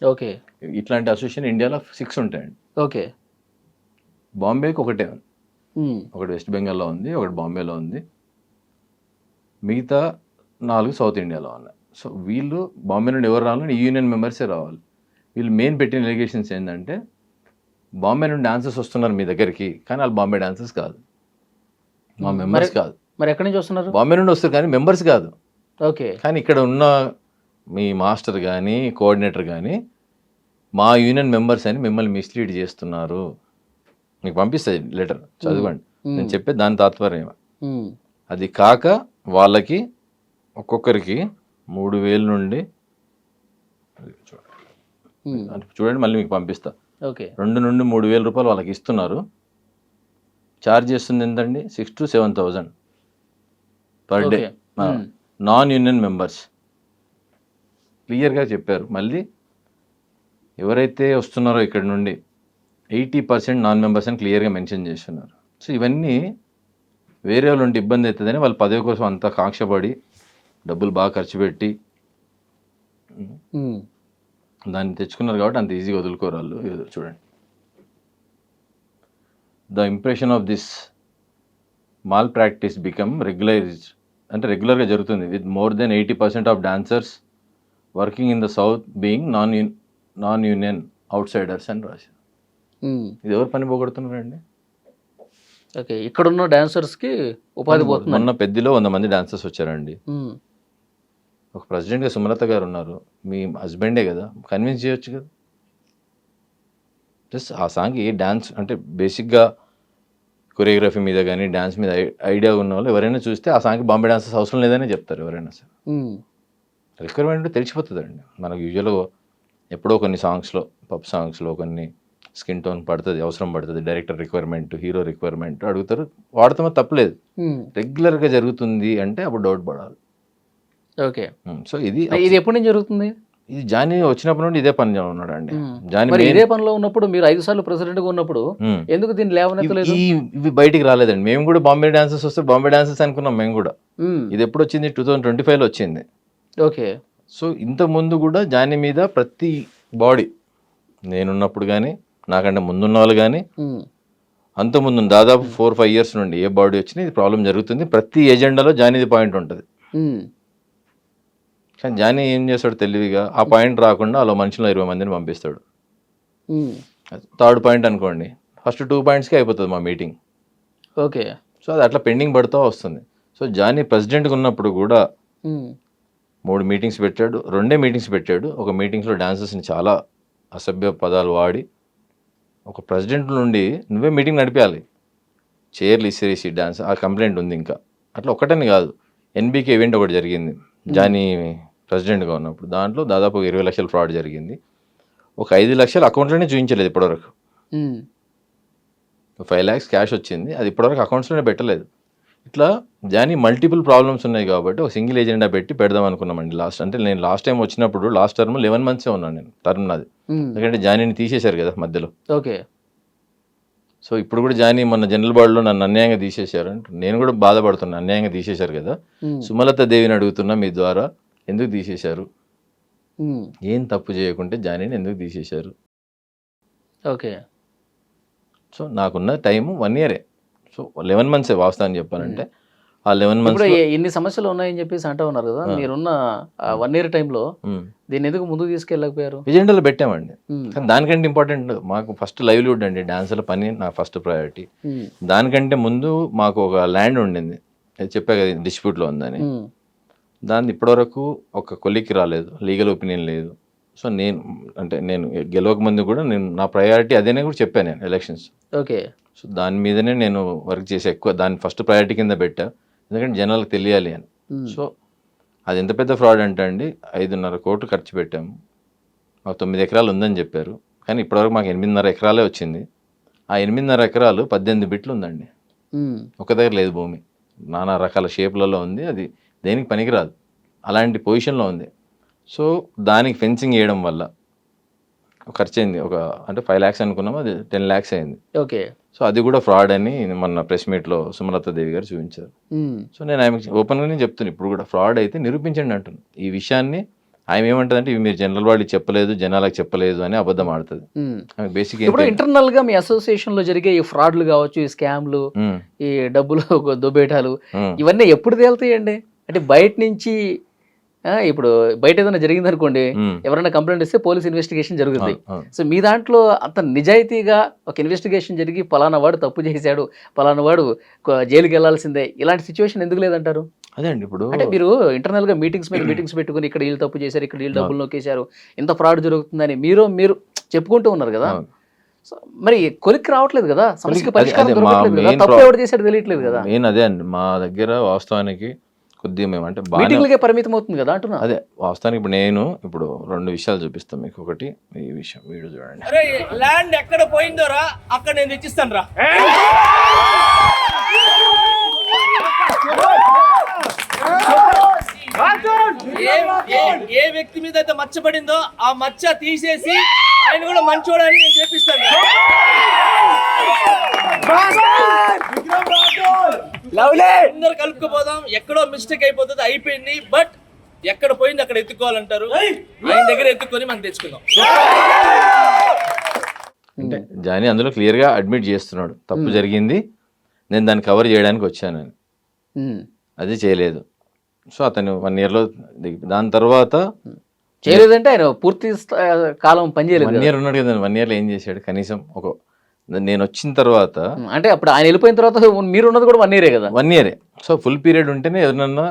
ఓకే. ఇట్లాంటి అసోసియేషన్ ఇండియాలో 6 ఉంటాయండి. ఓకే. బాంబేకి ఒకటే ఉంది, ఒకటి వెస్ట్ బెంగాల్లో ఉంది, ఒకటి బాంబేలో ఉంది, మిగతా 4 సౌత్ ఇండియాలో ఉన్నాయి. సో వీళ్ళు బాంబే నుండి ఎవరు రావాలని ఈ యూనియన్ మెంబర్సే రావాలి. వీళ్ళు మెయిన్ పెట్టిన ఎలిగేషన్స్ ఏంటంటే బాంబే నుండి డాన్సర్స్ వస్తున్నారు మీ దగ్గరికి, కానీ వాళ్ళు బాంబే డాన్సర్స్ కాదు, మా మెంబర్స్ కాదు. మరి ఎక్కడి నుంచి వస్తున్నారు? బాంబే నుండి వస్తారు కానీ మెంబర్స్ కాదు. ఓకే. కానీ ఇక్కడ ఉన్న మీ మాస్టర్ కానీ కోఆర్డినేటర్ కానీ మా యూనియన్ మెంబర్స్ అని మిమ్మల్ని మిస్లీడ్ చేస్తున్నారు. మీకు పంపిస్తుంది లెటర్, చదవండి. నేను చెప్పేది దాని తాత్పర్యం. అది కాక వాళ్ళకి ఒక్కొక్కరికి 3,000 నుండి చూడండి, మళ్ళీ మీకు పంపిస్తా. ఓకే. 2 నుండి 3,000 రూపాయలు వాళ్ళకి ఇస్తున్నారు. ఛార్జ్ చేస్తుంది ఎంతండి? 6,000 to 7,000 per day. Non union members క్లియర్గా చెప్పారు. మళ్ళీ ఎవరైతే వస్తున్నారో ఇక్కడ నుండి 80% నాన్ మెంబర్స్ అని క్లియర్గా మెన్షన్ చేస్తున్నారు. సో ఇవన్నీ వేరే వాళ్ళు ఉంటే ఇబ్బంది అవుతుందని వాళ్ళు పదవి కోసం అంతా కాంక్షపడి డబ్బులు బాగా ఖర్చు పెట్టి దాన్ని తెచ్చుకున్నారు కాబట్టి అంత ఈజీగా వదులుకోరు వాళ్ళు. చూడండి, the impression of this mal practice become regularised, అంటే రెగ్యులర్గా జరుగుతుంది with more than 80% of dancers working in the south being non union outsiders అని రాశారు. ఇది ఎవరు పని పోగొడుతున్నారండి? ఓకే. ఇక్కడున్న డాన్సర్స్కి ఉపాధి పోతుంది. మొన్న పెద్దిలో 100 మంది డాన్సర్స్ వచ్చారండి. ఒక ప్రెసిడెంట్గా సుమలత గారు ఉన్నారు, మీ హస్బెండే కదా, కన్విన్స్ చేయొచ్చు కదా. జస్ట్ ఆ సాంగ్ ఏ డాన్స్ అంటే బేసిక్గా కొరియోగ్రఫీ మీద కానీ డాన్స్ మీద ఐడియా ఉన్న వాళ్ళు ఎవరైనా చూస్తే ఆ సాంగ్కి బాంబే డాన్సర్స్ అవసరం లేదని చెప్తారు ఎవరైనా సరే. రిక్వైర్మెంట్ తెలిసిపోతుందండి మనకు. యూజువల్గా ఎప్పుడో కొన్ని సాంగ్స్లో, పప్ సాంగ్స్లో కొన్ని స్కిన్ టోన్ పడుతుంది, అవసరం పడుతుంది, డైరెక్టర్ రిక్వైర్మెంట్, హీరో రిక్వైర్మెంట్ అడుగుతారు, వాడతామో తప్పలేదు. రెగ్యులర్గా జరుగుతుంది అంటే అప్పుడు డౌట్ పడాలి. ఓకే. సో ఇది ఎప్పటి నుంచి జరుగుతుంది? ఇది జానీ వచ్చినప్పటి నుండి ఇదే పని ఉన్నాడు అండి. జానీ ఇదే పనిలో ఉన్నప్పుడు మీరు 5 సార్లు ప్రెసిడెంట్గా ఉన్నప్పుడు ఎందుకు దీన్ని లేవనెత్తలేదు? ఇవి బయటికి రాలేదండి. మేము కూడా బాంబే డాన్సర్స్ వస్తే బాంబే డాన్సర్స్ అనుకున్నాం మేము కూడా. ఇది ఎప్పుడు వచ్చింది? 2025లో వచ్చింది. ఓకే. సో ఇంత ముందు కూడా జానీ మీద ప్రతి బాడీ, నేనున్నప్పుడు కానీ నాకంటే ముందున్న వాళ్ళు కానీ అంత ముందు దాదాపు 4-5 years నుండి ఏ బాడీ వచ్చినా ఇది ప్రాబ్లం జరుగుతుంది. ప్రతి ఎజెండాలో జానీది పాయింట్ ఉంటుంది. కానీ జానీ ఏం చేస్తాడు తెలివిగా, ఆ పాయింట్ రాకుండా అలా మనుషులు 20 మందిని పంపిస్తాడు. 3rd పాయింట్ అనుకోండి, ఫస్ట్ 2 pointsకే అయిపోతుంది మా మీటింగ్. ఓకే. సో అది అట్లా పెండింగ్ పడుతూ వస్తుంది. సో జానీ ప్రెసిడెంట్గా ఉన్నప్పుడు కూడా 3 మీటింగ్స్ పెట్టాడు, 2 మీటింగ్స్ పెట్టాడు. ఒక మీటింగ్స్లో డాన్సర్స్ని చాలా అసభ్య పదాలు వాడి, ఒక ప్రెసిడెంట్ నుండి నువ్వే మీటింగ్ నడిపేయాలి, చైర్లు ఇసిరేసి డాన్స్, ఆ కంప్లైంట్ ఉంది. ఇంకా అట్లా ఒక్కటని కాదు, ఎన్బీకే ఈవెంట్ ఒకటి జరిగింది జానీ ప్రెసిడెంట్గా ఉన్నప్పుడు, దాంట్లో దాదాపు 20 లక్షలు ఫ్రాడ్ జరిగింది. ఒక 5 లక్షలు అకౌంట్లోనే చూపించలేదు ఇప్పటివరకు. 5 lakhs క్యాష్ వచ్చింది, అది ఇప్పటివరకు అకౌంట్స్లోనే పెట్టలేదు. ఇట్లా జానీ మల్టిపుల్ ప్రాబ్లమ్స్ ఉన్నాయి కాబట్టి ఒక సింగిల్ ఏజెండా పెట్టి పెడదాం అనుకున్నామండి. నేను లాస్ట్ టైం వచ్చినప్పుడు లాస్ట్ టర్మ్ 11 months ఉన్నాను నేను, టర్మ్ నాది. ఎందుకంటే జానీని తీసేశారు కదా మధ్యలో. ఓకే. సో ఇప్పుడు కూడా జానీ మొన్న జనరల్ బాడీలో నన్ను అన్యాయంగా తీసేశారు అంటే నేను కూడా బాధపడుతున్నా, అన్యాయంగా తీసేశారు కదా. సుమలత దేవిని అడుగుతున్నా మీ ద్వారా, ఎందుకు తీసేశారు, ఏం తప్పు చేయకుంటే జానీని ఎందుకు తీసేశారు? ఓకే. సో నాకున్న టైము 1 year. సో 11 months వాస్తవాన్ని చెప్పాలంటే. ఆ 11 months ఇప్పుడు ఇన్ని సమస్యలు ఉన్నాయని చెప్పేసి అంటూ ఉన్నారు కదా, మీరున్న 1 year టైంలో దీన్ని ఎందుకు ముందుకు తీసుకెళ్ళకపోయారు? ఎజెండాలో పెట్టామండి. కానీ దానికంటే ఇంపార్టెంట్ మాకు ఫస్ట్ లైవ్లీవుడ్ అండి, డాన్సుల పని నా ఫస్ట్ ప్రయారిటీ. దానికంటే ముందు మాకు ఒక ల్యాండ్ ఉండింది, చెప్పా కదా డిస్ప్యూట్లో ఉందని. దాన్ని ఇప్పటివరకు ఒక కొలిక్కి రాలేదు, లీగల్ ఒపీనియన్ లేదు. సో నేను గెలవక ముందు కూడా నా ప్రయారిటీ అదేనే కూడా చెప్పాను నేను ఎలక్షన్స్. ఓకే. సో దాని మీదనే నేను వర్క్ చేసి ఎక్కువ దాన్ని ఫస్ట్ ప్రయారిటీ కింద పెట్టా, ఎందుకంటే జనాలకు తెలియాలి అని. సో అది ఎంత పెద్ద ఫ్రాడ్ అంటే అండి, 5.5 కోట్లు ఖర్చు పెట్టాము. మాకు 9 ఎకరాలు ఉందని చెప్పారు, కానీ ఇప్పటివరకు మాకు 8.5 ఎకరాలే వచ్చింది. ఆ 8.5 ఎకరాలు 18 బిట్లు ఉందండి. ఒక దగ్గర లేదు భూమి, నానా రకాల షేప్లలో ఉంది, అది దేనికి పనికిరాదు, అలాంటి పొజిషన్లో ఉంది. సో దానికి ఫెన్సింగ్ వేయడం వల్ల ఖర్చు అయింది, అంటే 5 lakhs అనుకున్నాము, అది 10 lakhs అయింది. ఓకే. సో అది కూడా ఫ్రాడ్ అని మొన్న ప్రెస్ మీట్లో సుమలత దేవి గారు చూపించారు. సో నేను ఆమె ఓపెన్గానే చెప్తున్నాను, ఇప్పుడు కూడా ఫ్రాడ్ అయితే నిరూపించండి అంటున్నాను. ఈ విషయాన్ని ఆమె ఏమంటుందంటే, ఇవి మీరు జనరల్ వాళ్ళకి చెప్పలేదు, జనాలకు చెప్పలేదు అని అబద్ధం ఆడుతుంది. బేసిక్ ఇప్పుడు ఇంటర్నల్ గా మీ అసోసియేషన్ లో జరిగే ఈ ఫ్రాడ్లు కావచ్చు, ఈ స్కామ్లు, ఈ డబ్బులు దొబ్బేటాలు, ఇవన్నీ ఎప్పుడు తేలుతాయండి? అంటే బయట నుంచి ఇప్పుడు బయట ఏదైనా జరిగింది అనుకోండి, ఎవరైనా కంప్లైంట్ ఇస్తే పోలీస్ ఇన్వెస్టిగేషన్ జరుగుతుంది. సో మీ దాంట్లో అంత నిజాయితీగా ఒక ఇన్వెస్టిగేషన్ జరిగి పలానా వాడు తప్పు చేశాడు, పలానా వాడు జైలుకి వెళ్లాల్సిందే, ఇలాంటి సిచ్యువేషన్ ఎందుకు లేదంటారు? అదే అండి, ఇప్పుడు అంటే మీరు ఇంటర్నల్ గా మీటింగ్స్ మీద మీటింగ్స్ పెట్టుకుని ఇక్కడ వీళ్ళు తప్పు చేశారు, ఇక్కడ వీళ్ళు డబ్బులు నొక్కేశారు, ఇంత ఫ్రాడ్ జరుగుతుందని మీరు చెప్పుకుంటూ ఉన్నారు కదా. మరి కొలిక్కి రావట్లేదు కదా, సమస్యకి పరిష్కారం దొరకట్లేదు కదా, తప్పు ఎవరు చేశాడు తెలియట్లేదు కదా. నేను అదే అండి, మా దగ్గర వాస్తవానికి కొద్దిగా మేము అంటే మీటింగ్లకే పరిమితం అవుతుంది కదా అంటున్నా. అదే వాస్తవానికి ఇప్పుడు 2 విషయాలు చూపిస్తాం మీకు. ఒకటి ఈ విషయం, వీడియో చూడండి. ల్యాండ్ ఎక్కడ పోయిందోరా అక్కడ నేను తెచ్చిస్తాను రా. ఏ వ్యక్తి మీద అయితే మచ్చబడిందో ఆ మచ్చ తీసేసి ఆయన కూడా మంచోడని నేను చేపిస్తాను. అందరు కలుపుకోపోదాం, ఎక్కడో మిస్టేక్ అయిపోతుంది, అయిపోయింది, బట్ ఎక్కడ పోయింది అక్కడ ఎత్తుకోవాలంటారు. ఆయన దగ్గర ఎత్తుకొని మనం తెచ్చుకుందాం. అంటే జానీ అందులో క్లియర్గా అడ్మిట్ చేస్తున్నాడు, తప్పు జరిగింది, నేను దాన్ని కవర్ చేయడానికి వచ్చానని. అది చేయలేదు. సో అతను 1 yearలో దాని తర్వాత చేయలేదంటే ఆయన పూర్తి కాలం పనిచేయలేదు. 1 year ఉన్నాడు కదా, 1 yearలో ఏం చేశాడు? కనీసం నేను వచ్చిన తర్వాత, అంటే అప్పుడు ఆయన వెళ్ళిపోయిన తర్వాత మీరు ఉన్నది కూడా 1 year కదా. 1 year. సో ఫుల్ పీరియడ్ ఉంటేనే ఎవరినన్నా,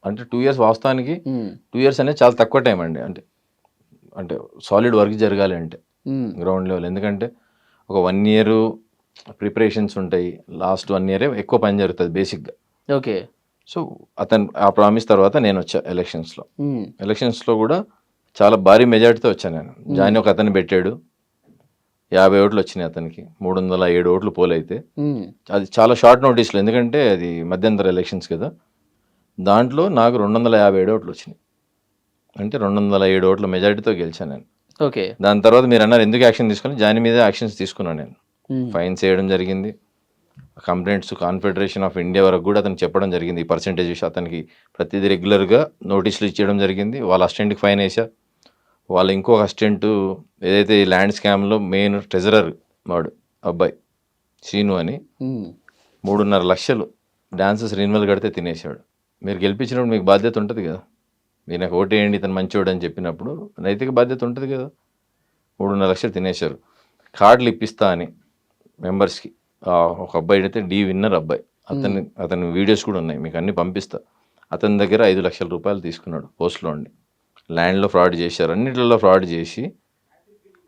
అంటే 2 years వాస్తవానికి 2 years అనేది చాలా తక్కువ టైం అండి. అంటే సాలిడ్ వర్క్ జరగాలి అంటే గ్రౌండ్ లెవెల్. ఎందుకంటే ఒక 1 year ప్రిపరేషన్స్ ఉంటాయి, లాస్ట్ 1 year ఎక్కువ పని జరుగుతుంది బేసిక్గా. ఓకే. సో అతను ఆ ప్రామిస్ తర్వాత నేను వచ్చా ఎలక్షన్స్లో కూడా చాలా భారీ మెజార్టీతో వచ్చాను నేను. జానీ ఒక అతను పెట్టాడు, 50 ఓట్లు వచ్చినాయి అతనికి, 307 ఓట్లు పోలైతే. అది చాలా షార్ట్ నోటీస్లో, ఎందుకంటే అది మధ్యంతర ఎలక్షన్స్ కదా. దాంట్లో నాకు 257 ఓట్లు వచ్చినాయి, అంటే 207 ఓట్ల మెజారిటీతో గెలిచాను నేను. ఓకే. దాని తర్వాత మీరు అన్నారు ఎందుకు యాక్షన్ తీసుకుని, జానీ మీద యాక్షన్స్ తీసుకున్నాను నేను. ఫైన్స్ వేయడం జరిగింది, కంప్లైంట్స్ కాన్ఫెడరేషన్ ఆఫ్ ఇండియా వరకు కూడా అతనికి చెప్పడం జరిగింది. ఈ పర్సెంటేజ్ విషయం అతనికి ప్రతిదీ రెగ్యులర్గా నోటీసులు ఇచ్చేయడం జరిగింది. వాళ్ళ అసిస్టెంట్కి ఫైన్ వేసా, వాళ్ళ ఇంకొక అసిస్టెంట్ ఏదైతే ఈ ల్యాండ్ స్కామ్లో మెయిన్ ట్రెజరర్ వాడు అబ్బాయి శ్రీను అని 3.5 లక్షలు డాన్సెస్ రిన్యువల్ కడితే తినేసాడు. మీరు గెలిపించినప్పుడు మీకు బాధ్యత ఉంటుంది కదా, మీరు నాకు ఓటేయండి ఇతను మంచోడు అని చెప్పినప్పుడు నైతిక బాధ్యత ఉంటుంది కదా. 3.5 లక్షలు తినేశారు. కార్డులు ఇప్పిస్తా అని మెంబర్స్కి, ఒక అబ్బాయి అయితే డి విన్నర్ అబ్బాయి, అతని వీడియోస్ కూడా ఉన్నాయి, మీకు అన్నీ పంపిస్తా. అతని దగ్గర 5 లక్షల రూపాయలు తీసుకున్నాడు పోస్ట్లో ఉండి. ల్యాండ్లో ఫ్రాడ్ చేశారు, అన్నిటిలో ఫ్రాడ్ చేసి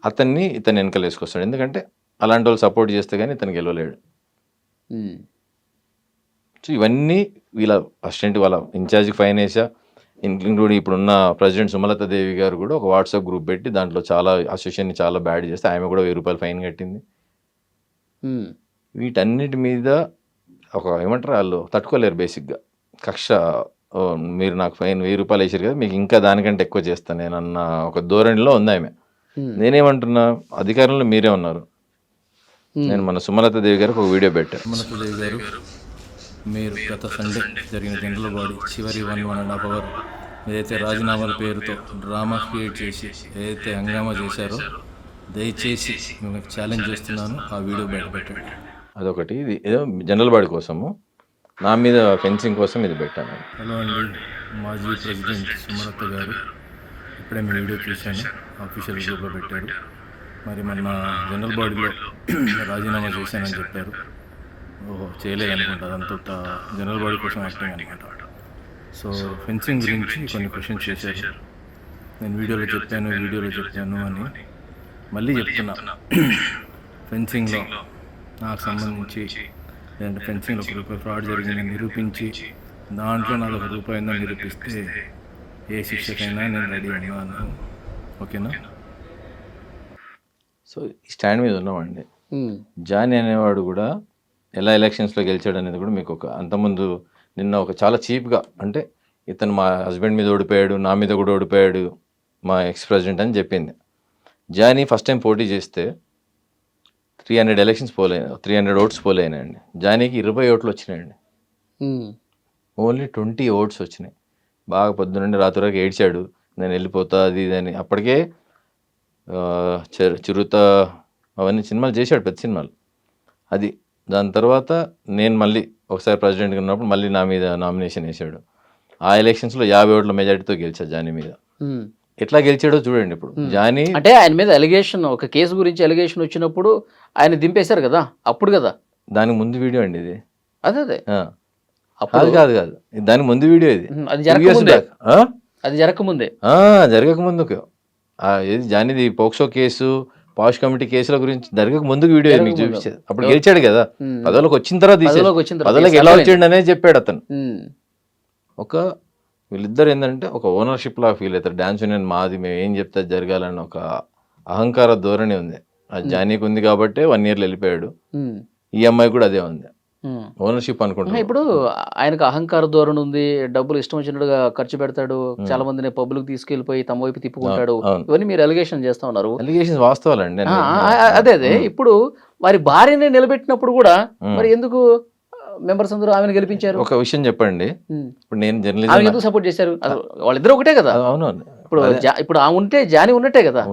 ఇతను వెనకాల వేసుకొస్తాడు. ఎందుకంటే అలాంటి వాళ్ళు సపోర్ట్ చేస్తే కానీ ఇతను గెలవలేడు. సో ఇవన్నీ వీళ్ళ అసిస్టెంట్ వాళ్ళ ఇన్ఛార్జ్కి ఫైన్ వేసా, ఇంక్లూడింగ్ ఇప్పుడున్న ప్రెసిడెంట్ సుమలత దేవి గారు కూడా ఒక వాట్సాప్ గ్రూప్ పెట్టి దాంట్లో చాలా అసోసియేషన్ని చాలా బ్యాడ్ చేస్తే ఆమె కూడా 1000 రూపాయలు ఫైన్ కట్టింది. వీటన్నిటి మీద ఒక ఏమంటారు వాళ్ళు తట్టుకోలేరు బేసిక్గా కక్ష. "ఓ, మీరు నాకు ఫైన్ 1000 రూపాయలు వేసారు కదా, మీకు ఇంకా దానికంటే ఎక్కువ చేస్తాను నేను" అన్న ఒక ధోరణిలో ఉంది ఆమె. నేనేమంటున్నా, అధికారంలో మీరే ఉన్నారు. నేను మన సుమలత దేవి గారికి ఒక వీడియో పెట్టాను. సుమలత దేవి గారు, మీరు గత సండే జరిగిన జనరల్ బాడీ చివరి 1.5 అవర్ ఏదైతే రాజీనామాల పేరుతో డ్రామా క్రియేట్ చేసి ఏదైతే హంగామా చేశారో, దయచేసి మీకు ఛాలెంజ్ చేస్తున్నాను, ఆ వీడియో బయట పెట్టండి. అదొకటి. ఇది ఏదో జనరల్ బాడీ కోసము, నా మీద ఫెన్సింగ్ కోసం ఇది పెట్టాను. హలో అండి, మాజీ ప్రెసిడెంట్ సుమలత గారు, ఇప్పుడే మీ వీడియో చూశాను, ఆఫీషియల్ గ్రూప్లో పెట్టారు. మరి మొన్న జనరల్ బాడీలో రాజీనామా చేశానని చెప్పారు. ఓహో, చేయలేదు అనుకుంటా, అదంతా జనరల్ బాడీ కోసం యాక్టింగ్ అనమాట. సో ఫెన్సింగ్ గురించి కొన్ని క్వశ్చన్స్ చేశారు. నేను వీడియోలో చెప్పాను అని మళ్ళీ చెప్తున్నా. ఫెన్సింగ్లో నాకు సంబంధించి లేదంటే ఫెన్సింగ్లో ₹1 ఫ్రాడ్ జరిగిందని నిరూపించి దాంట్లో నాకు ₹1 ఉందని నిరూపిస్తే ఏ శిక్షకైనా నేను రెడీ ఉన్నాను. ఓకేనా? సో ఈ స్టాండ్ మీద ఉన్నామండి. జానీ అనేవాడు కూడా ఎలా ఎలక్షన్స్లో గెలిచాడు అనేది కూడా మీకు ఒక అంతకుముందు నిన్న ఒక చాలా చీప్గా, అంటే ఇతను మా హస్బెండ్ మీద ఓడిపోయాడు, నా మీద కూడా ఓడిపోయాడు, మా ఎక్స్ ప్రెసిడెంట్ అని చెప్పింది. జానీ ఫస్ట్ టైం పోటీ చేస్తే 300 ఎలక్షన్స్ 300 ఓట్స్ పోలేనండి. జానీకి 20 ఓట్లు వచ్చినాయండి. ఓన్లీ 20 ఓట్స్ వచ్చినాయి. బాగా పొద్దునండి రాత్రి వరకు ఏడ్చాడు, నేను వెళ్ళిపోతా అది ఇది అని. అప్పటికే చిరుత అవన్నీ సినిమాలు చేశాడు, పెద్ద సినిమాలు. అది దాని తర్వాత నేను మళ్ళీ ఒకసారి ప్రెసిడెంట్గా ఉన్నప్పుడు మళ్ళీ నా మీద నామినేషన్ వేసాడు. ఆ ఎలక్షన్స్లో 50 ఓట్ల మెజారిటీతో గెలిచాడు జానీ మీద. ఎట్లా గెలిచాడో చూడండి. ఇప్పుడు జానీ అంటే ఆయన మీద ఎలిగేషన్, ఒక కేసు గురించి ఎలిగేషన్ వచ్చినప్పుడు ఆయన దింపేశారు కదా, అప్పుడు కదా. దానికి ముందు వీడియో అండి ఇది. అదే అప్పుడు కాదు దానికి ముందు వీడియో ఇది. అది జరగకముందే, అది జరగకముందే, జరగకముందుకు ఏది జానీది పోక్సో కేసు, పాష్ కమిటీ కేసుల గురించి జరగక ముందుకు వీడియో మీకు చూపించేది. అప్పుడు గెలిచాడు కదా, పదవులకు వచ్చిన తర్వాత పదవులకు ఎలా వచ్చాడు అనేది చెప్పాడు అతను. ఒక వీళ్ళిద్దరు ఏంటంటే ఒక ఓనర్షిప్ లా ఫీల్ అవుతారు. డాన్స్ యూనియన్ మాది, మేము ఏం చెప్తే జరగాలని ఒక అహంకార ధోరణి ఉంది. అది జానీకి ఉంది కాబట్టి 1 yearలో వెళ్ళిపోయాడు. ఈ అమ్మాయి కూడా అదే ఉంది, ఓనర్షిప్ అనుకుంటా. ఇప్పుడు ఆయనకు అహంకార ధోరణి ఉంది, డబ్బులు ఇష్టం వచ్చినట్టుగా ఖర్చు పెడతాడు, చాలా మందిని పబ్లిక్ తీసుకెళ్లిపోయి తమ వైపు తిప్పుకుంటాడు, ఇవన్నీ మీరు ఎలిగేషన్ చేస్తా ఉన్నారు. ఎలిగేషన్స్ వాస్తవాలండి. అదే ఇప్పుడు వారి భార్యని నిలబెట్టినప్పుడు కూడా మరి ఎందుకు మెంబర్స్ అందరూ ఆమెను గెలిపించారు? ఒక విషయం చెప్పండి. ఇప్పుడు నేను జర్నలిజం ఎందుకు సపోర్ట్ చేశారు? వాళ్ళిద్దరు ఒకటే కదా. అవును, ఇప్పుడు ఆ ఉంటే జానీ ఉన్నట్టే కదా.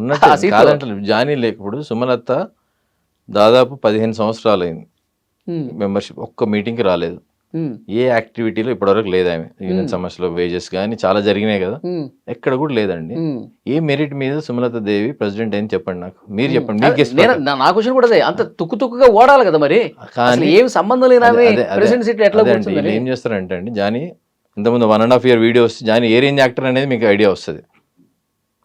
జానీ లేకపోతే సుమలత దాదాపు 15 సంవత్సరాలు అయింది మెంబర్షిప్, ఒక్క మీటింగ్కి రాలేదు. ఏ యాక్టివిటీలో ఇప్పటివరకు లేదు ఆమె. యూనియన్ సమస్యలో వేజెస్ కానీ చాలా జరిగినాయి కదా, ఎక్కడ కూడా లేదండి. ఏ మెరిట్ మీద సుమలత దేవి ప్రెసిడెంట్ అని చెప్పండి నాకు, మీరు చెప్పండి. నా క్వశ్చన్ కూడా అదే, అంత తుక్కుగా ఓడాలి కదా మరి, కానీ ఏం సంబంధం లేదు. ఏం చేస్తారంటే అండి, జానీ ఇంతకుముందు 1.5 year వీడియోస్, జానీ ఏ రేంజ్ యాక్టర్ అనేది మీకు ఐడియా వస్తుంది.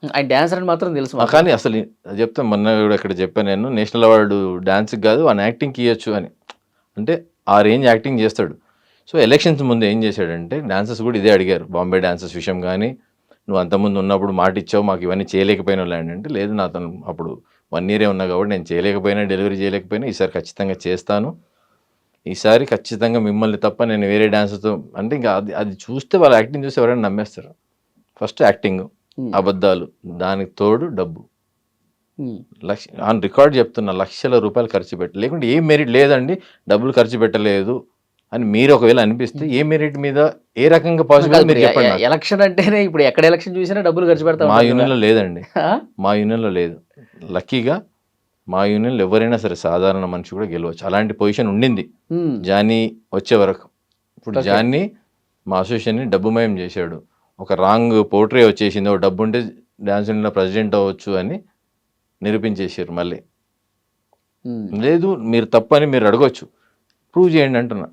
ఆయన డాన్సర్ అని మాత్రం తెలుసు. కానీ అసలు చెప్తాను, మొన్న కూడా ఇక్కడ చెప్పాను నేను, నేషనల్ అవార్డు డాన్స్కి కాదు ఆయన యాక్టింగ్కి ఇవ్వచ్చు అని. అంటే ఆ రేంజ్ యాక్టింగ్ చేస్తాడు. సో ఎలక్షన్స్ ముందు ఏం చేశాడంటే, డాన్సర్స్ కూడా ఇదే అడిగారు, బాంబే డాన్సర్స్ విషయం కానీ, నువ్వు అంతకుముందు ఉన్నప్పుడు మాట ఇచ్చావు మాకు ఇవన్నీ చేయలేకపోయినా ల్యాండ్ అంటే, లేదు నా తను అప్పుడు 1 year ఉన్నా కాబట్టి నేను చేయలేకపోయినా, డెలివరీ చేయలేకపోయినా, ఈసారి ఖచ్చితంగా చేస్తాను, ఈసారి ఖచ్చితంగా మిమ్మల్ని తప్ప నేను వేరే డాన్సర్తో అంటే ఇంకా అది చూస్తే వాళ్ళ యాక్టింగ్ చూసి ఎవరైనా నమ్మేస్తారు. ఫస్ట్ యాక్టింగ్, అబద్ధాలు, దానికి తోడు డబ్బు. ఆన్ రికార్డ్ చెప్తున్నా, లక్షల రూపాయలు ఖర్చు పెట్టి, లేకుంటే ఏ మెరిట్ లేదండి, డబ్బులు ఖర్చు పెట్టలేదు అని మీరు ఒకవేళ అనిపిస్తే ఏ మెరిట్ మీద ఏ రకంగా పాసిబుల్ మీరు చెప్పండి. ఎలక్షన్ అంటేనే ఇప్పుడు ఎక్కడ ఎలక్షన్ చూసినా డబ్బులు ఖర్చు పెడతాం. మా యూనియన్లో లేదండి, మా యూనియన్లో లేదు. లక్కీగా మా యూనియన్లో ఎవరైనా సరే సాధారణ మనిషి కూడా గెలవచ్చు, అలాంటి పొజిషన్ ఉండింది జానీ వచ్చే వరకు. ఇప్పుడు జానీ మా అసోసియేషన్ని డబ్బుమయం చేశాడు, ఒక రాంగ్ పోర్ట్రే వచ్చేసింది, ఒక డబ్బు ఉంటే డాన్స్ యూనియన్లో ప్రెసిడెంట్ అవ్వచ్చు అని నిరూపించేసారు. మళ్ళీ లేదు మీరు తప్పని మీరు అడగవచ్చు, ప్రూవ్ చేయండి అంటున్నా.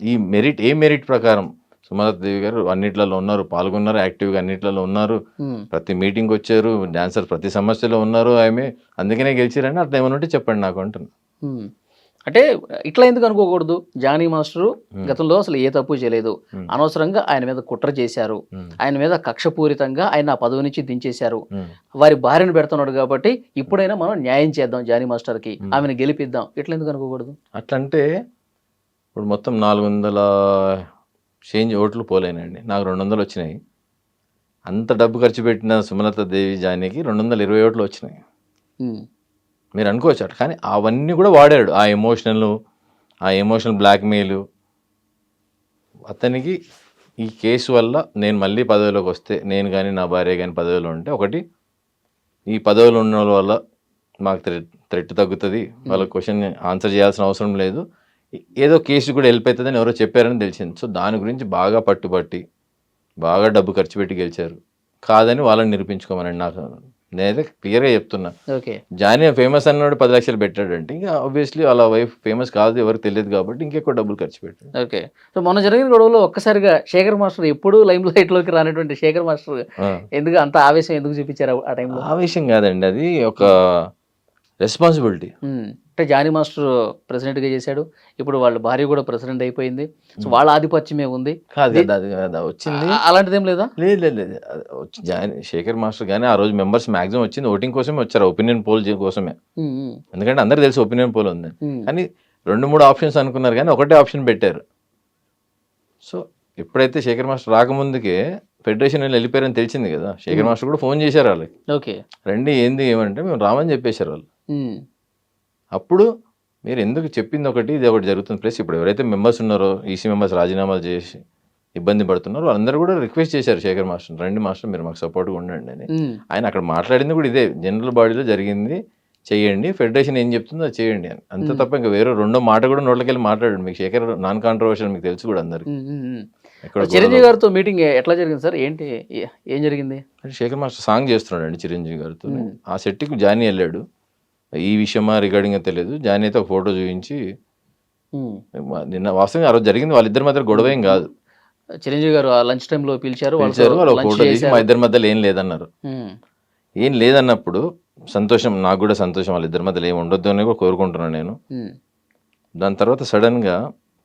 ఈ మెరిట్ ఏ మెరిట్ ప్రకారం సుమలత దేవి గారు అన్నిట్లలో ఉన్నారు, పాల్గొన్నారు, యాక్టివ్గా అన్నిట్లలో ఉన్నారు, ప్రతి మీటింగ్ వచ్చారు, డాన్సర్ ప్రతి సమస్యలో ఉన్నారు ఆమె, అందుకనే గెలిచారని అట్లా ఏమైనా ఉంటే చెప్పండి నాకు అంటున్నా. అంటే ఇట్లా ఎందుకు అనుకోకూడదు? జానీ మాస్టరు గతంలో అసలు ఏ తప్పు చేయలేదు, అనవసరంగా ఆయన మీద కుట్ర చేశారు, ఆయన మీద కక్షపూరితంగా ఆయన ఆ పదవి నుంచి దించేశారు, వారి భార్యను పెడుతున్నాడు కాబట్టి ఇప్పుడైనా మనం న్యాయం చేద్దాం జానీ మాస్టర్కి, ఆమెను గెలిపిద్దాం, ఇట్లా ఎందుకు అనుకోకూడదు? అట్లంటే ఇప్పుడు మొత్తం 400 చేంజ్ ఓట్లు పోలేనండి, నాకు 200 వచ్చినాయి. అంత డబ్బు ఖర్చు పెట్టిన సుమలత దేవి జానీకి 220 ఓట్లు వచ్చినాయి. మీరు అనుకోవచ్చు అట్లా, కానీ అవన్నీ కూడా వాడాడు. ఆ ఎమోషనల్ బ్లాక్మెయిల్. అతనికి ఈ కేసు వల్ల నేను మళ్ళీ పదవిలోకి వస్తే, నేను కానీ నా భార్య కానీ పదవిలో ఉంటే, ఒకటి ఈ పదవిలో ఉన్న వాళ్ళ వల్ల మాకు థ్రెట్ తగ్గుతుంది, వాళ్ళ క్వశ్చన్ ఆన్సర్ చేయాల్సిన అవసరం లేదు, ఏదో కేసు కూడా హెల్ప్ అవుతుందని ఎవరో చెప్పారని తెలిసింది. సో దాని గురించి బాగా పట్టుబట్టి బాగా డబ్బు ఖర్చు పెట్టి గెలిచారు. కాదని వాళ్ళని నిరూపించుకోమనండి. నాకు నేనైతే క్లియర్గా చెప్తున్నా. ఓకే, జానీ ఫేమస్ అన్నాడు 10 లక్షలు పెట్టాడంటే, ఇంకా ఆబ్వియస్లీ వాళ్ళ వైఫ్ ఫేమస్ కాదు, ఎవరికి తెలియదు కాబట్టి ఇంకెక్కువ డబ్బులు ఖర్చు పెట్టాడు. ఓకే. సో మొన్న జరిగిన గొడవలో ఒక్కసారిగా శేఖర్ మాస్టర్, ఎప్పుడూ లైమ్ లైట్లోకి రానటువంటి శేఖర్ మాస్టర్ ఎందుకు అంత ఆవేశం ఎందుకు చూపించారు ఆ టైంలో? ఆవేశం కాదండి, అది ఒక రెస్పాన్సిబిలిటీ. అంటే జానీ మాస్టర్ ప్రెసిడెంట్గా చేశాడు, ఇప్పుడు వాళ్ళ భార్య కూడా ప్రెసిడెంట్ అయిపోయింది, సో వాళ్ళ ఆధిపత్యమే ఉంది. కాదు కదా, అది కదా వచ్చింది. అలాంటిది ఏం లేదా? లేదు లేదు లేదు, జానీ శేఖర్ మాస్టర్ కానీ ఆ రోజు మెంబర్స్ మాక్సిమం వచ్చింది ఓటింగ్ కోసమే వచ్చారు, ఒపీనియన్ పోల్ కోసమే. ఎందుకంటే అందరికి తెలిసి ఒపీనియన్ పోల్ ఉంది, కానీ 2-3 ఆప్షన్స్ అనుకున్నారు కానీ ఒకటే ఆప్షన్ పెట్టారు. సో ఎప్పుడైతే శేఖర్ మాస్టర్ రాకముందుకే ఫెడరేషన్ వెళ్ళిపోయారని తెలిసింది కదా, శేఖర్ మాస్టర్ కూడా ఫోన్ చేశారు వాళ్ళకి, ఓకే రండి ఏంది ఏమంటే మేము రామని చెప్పేశారు వాళ్ళు. అప్పుడు మీరు ఎందుకు చెప్పింది ఒకటి, ఇది ఒకటి జరుగుతుంది. ప్లస్ ఇప్పుడు ఎవరైతే మెంబర్స్ ఉన్నారో, ఈసీ మెంబర్స్ రాజీనామాలు చేసి ఇబ్బంది పడుతున్నారో వాళ్ళందరూ కూడా రిక్వెస్ట్ చేశారు శేఖర్ మాస్టర్, రండి మాస్టర్ మీరు మాకు సపోర్ట్గా ఉండండి అని. ఆయన అక్కడ మాట్లాడింది కూడా ఇదే, జనరల్ బాడీలో జరిగింది చేయండి, ఫెడరేషన్ ఏం చెప్తుందో అది చేయండి అని. అంతే తప్ప ఇంకా వేరే రెండో మాట కూడా నోట్లకెళ్ళి మాట్లాడండి. మీకు శేఖర్ నాన్ కాంట్రవర్షియల్ మీకు తెలుసు కూడా అందరికి. చిరంజీవి గారితో మీటింగ్ ఎట్లా జరిగింది సార్? ఏంటి, ఏం జరిగింది? అంటే శేఖర్ మాస్టర్ సాంగ్ చేస్తున్నాడు అండి చిరంజీవి గారితో. ఆ సెట్కి జానీ వెళ్ళాడు, ఈ విషయమా రిగార్డింగ్ తెలియదు. జానీ అయితే ఒక ఫోటో చూపించి, నిన్న వాస్తవంగా ఆ రోజు జరిగింది వాళ్ళిద్దరి మధ్య గొడవ ఏం కాదు. చిరంజీవి గారు లంచ్ టైంలో పిలిచారు, వాళ్ళు ఫోటో తీసి మా ఇద్దరి మధ్యలో ఏం లేదన్నారు. ఏం లేదన్నప్పుడు సంతోషం, నాకు కూడా సంతోషం, వాళ్ళిద్దరి మధ్యలో ఏమి ఉండొద్దు అని కూడా కోరుకుంటున్నాను నేను. దాని తర్వాత సడన్గా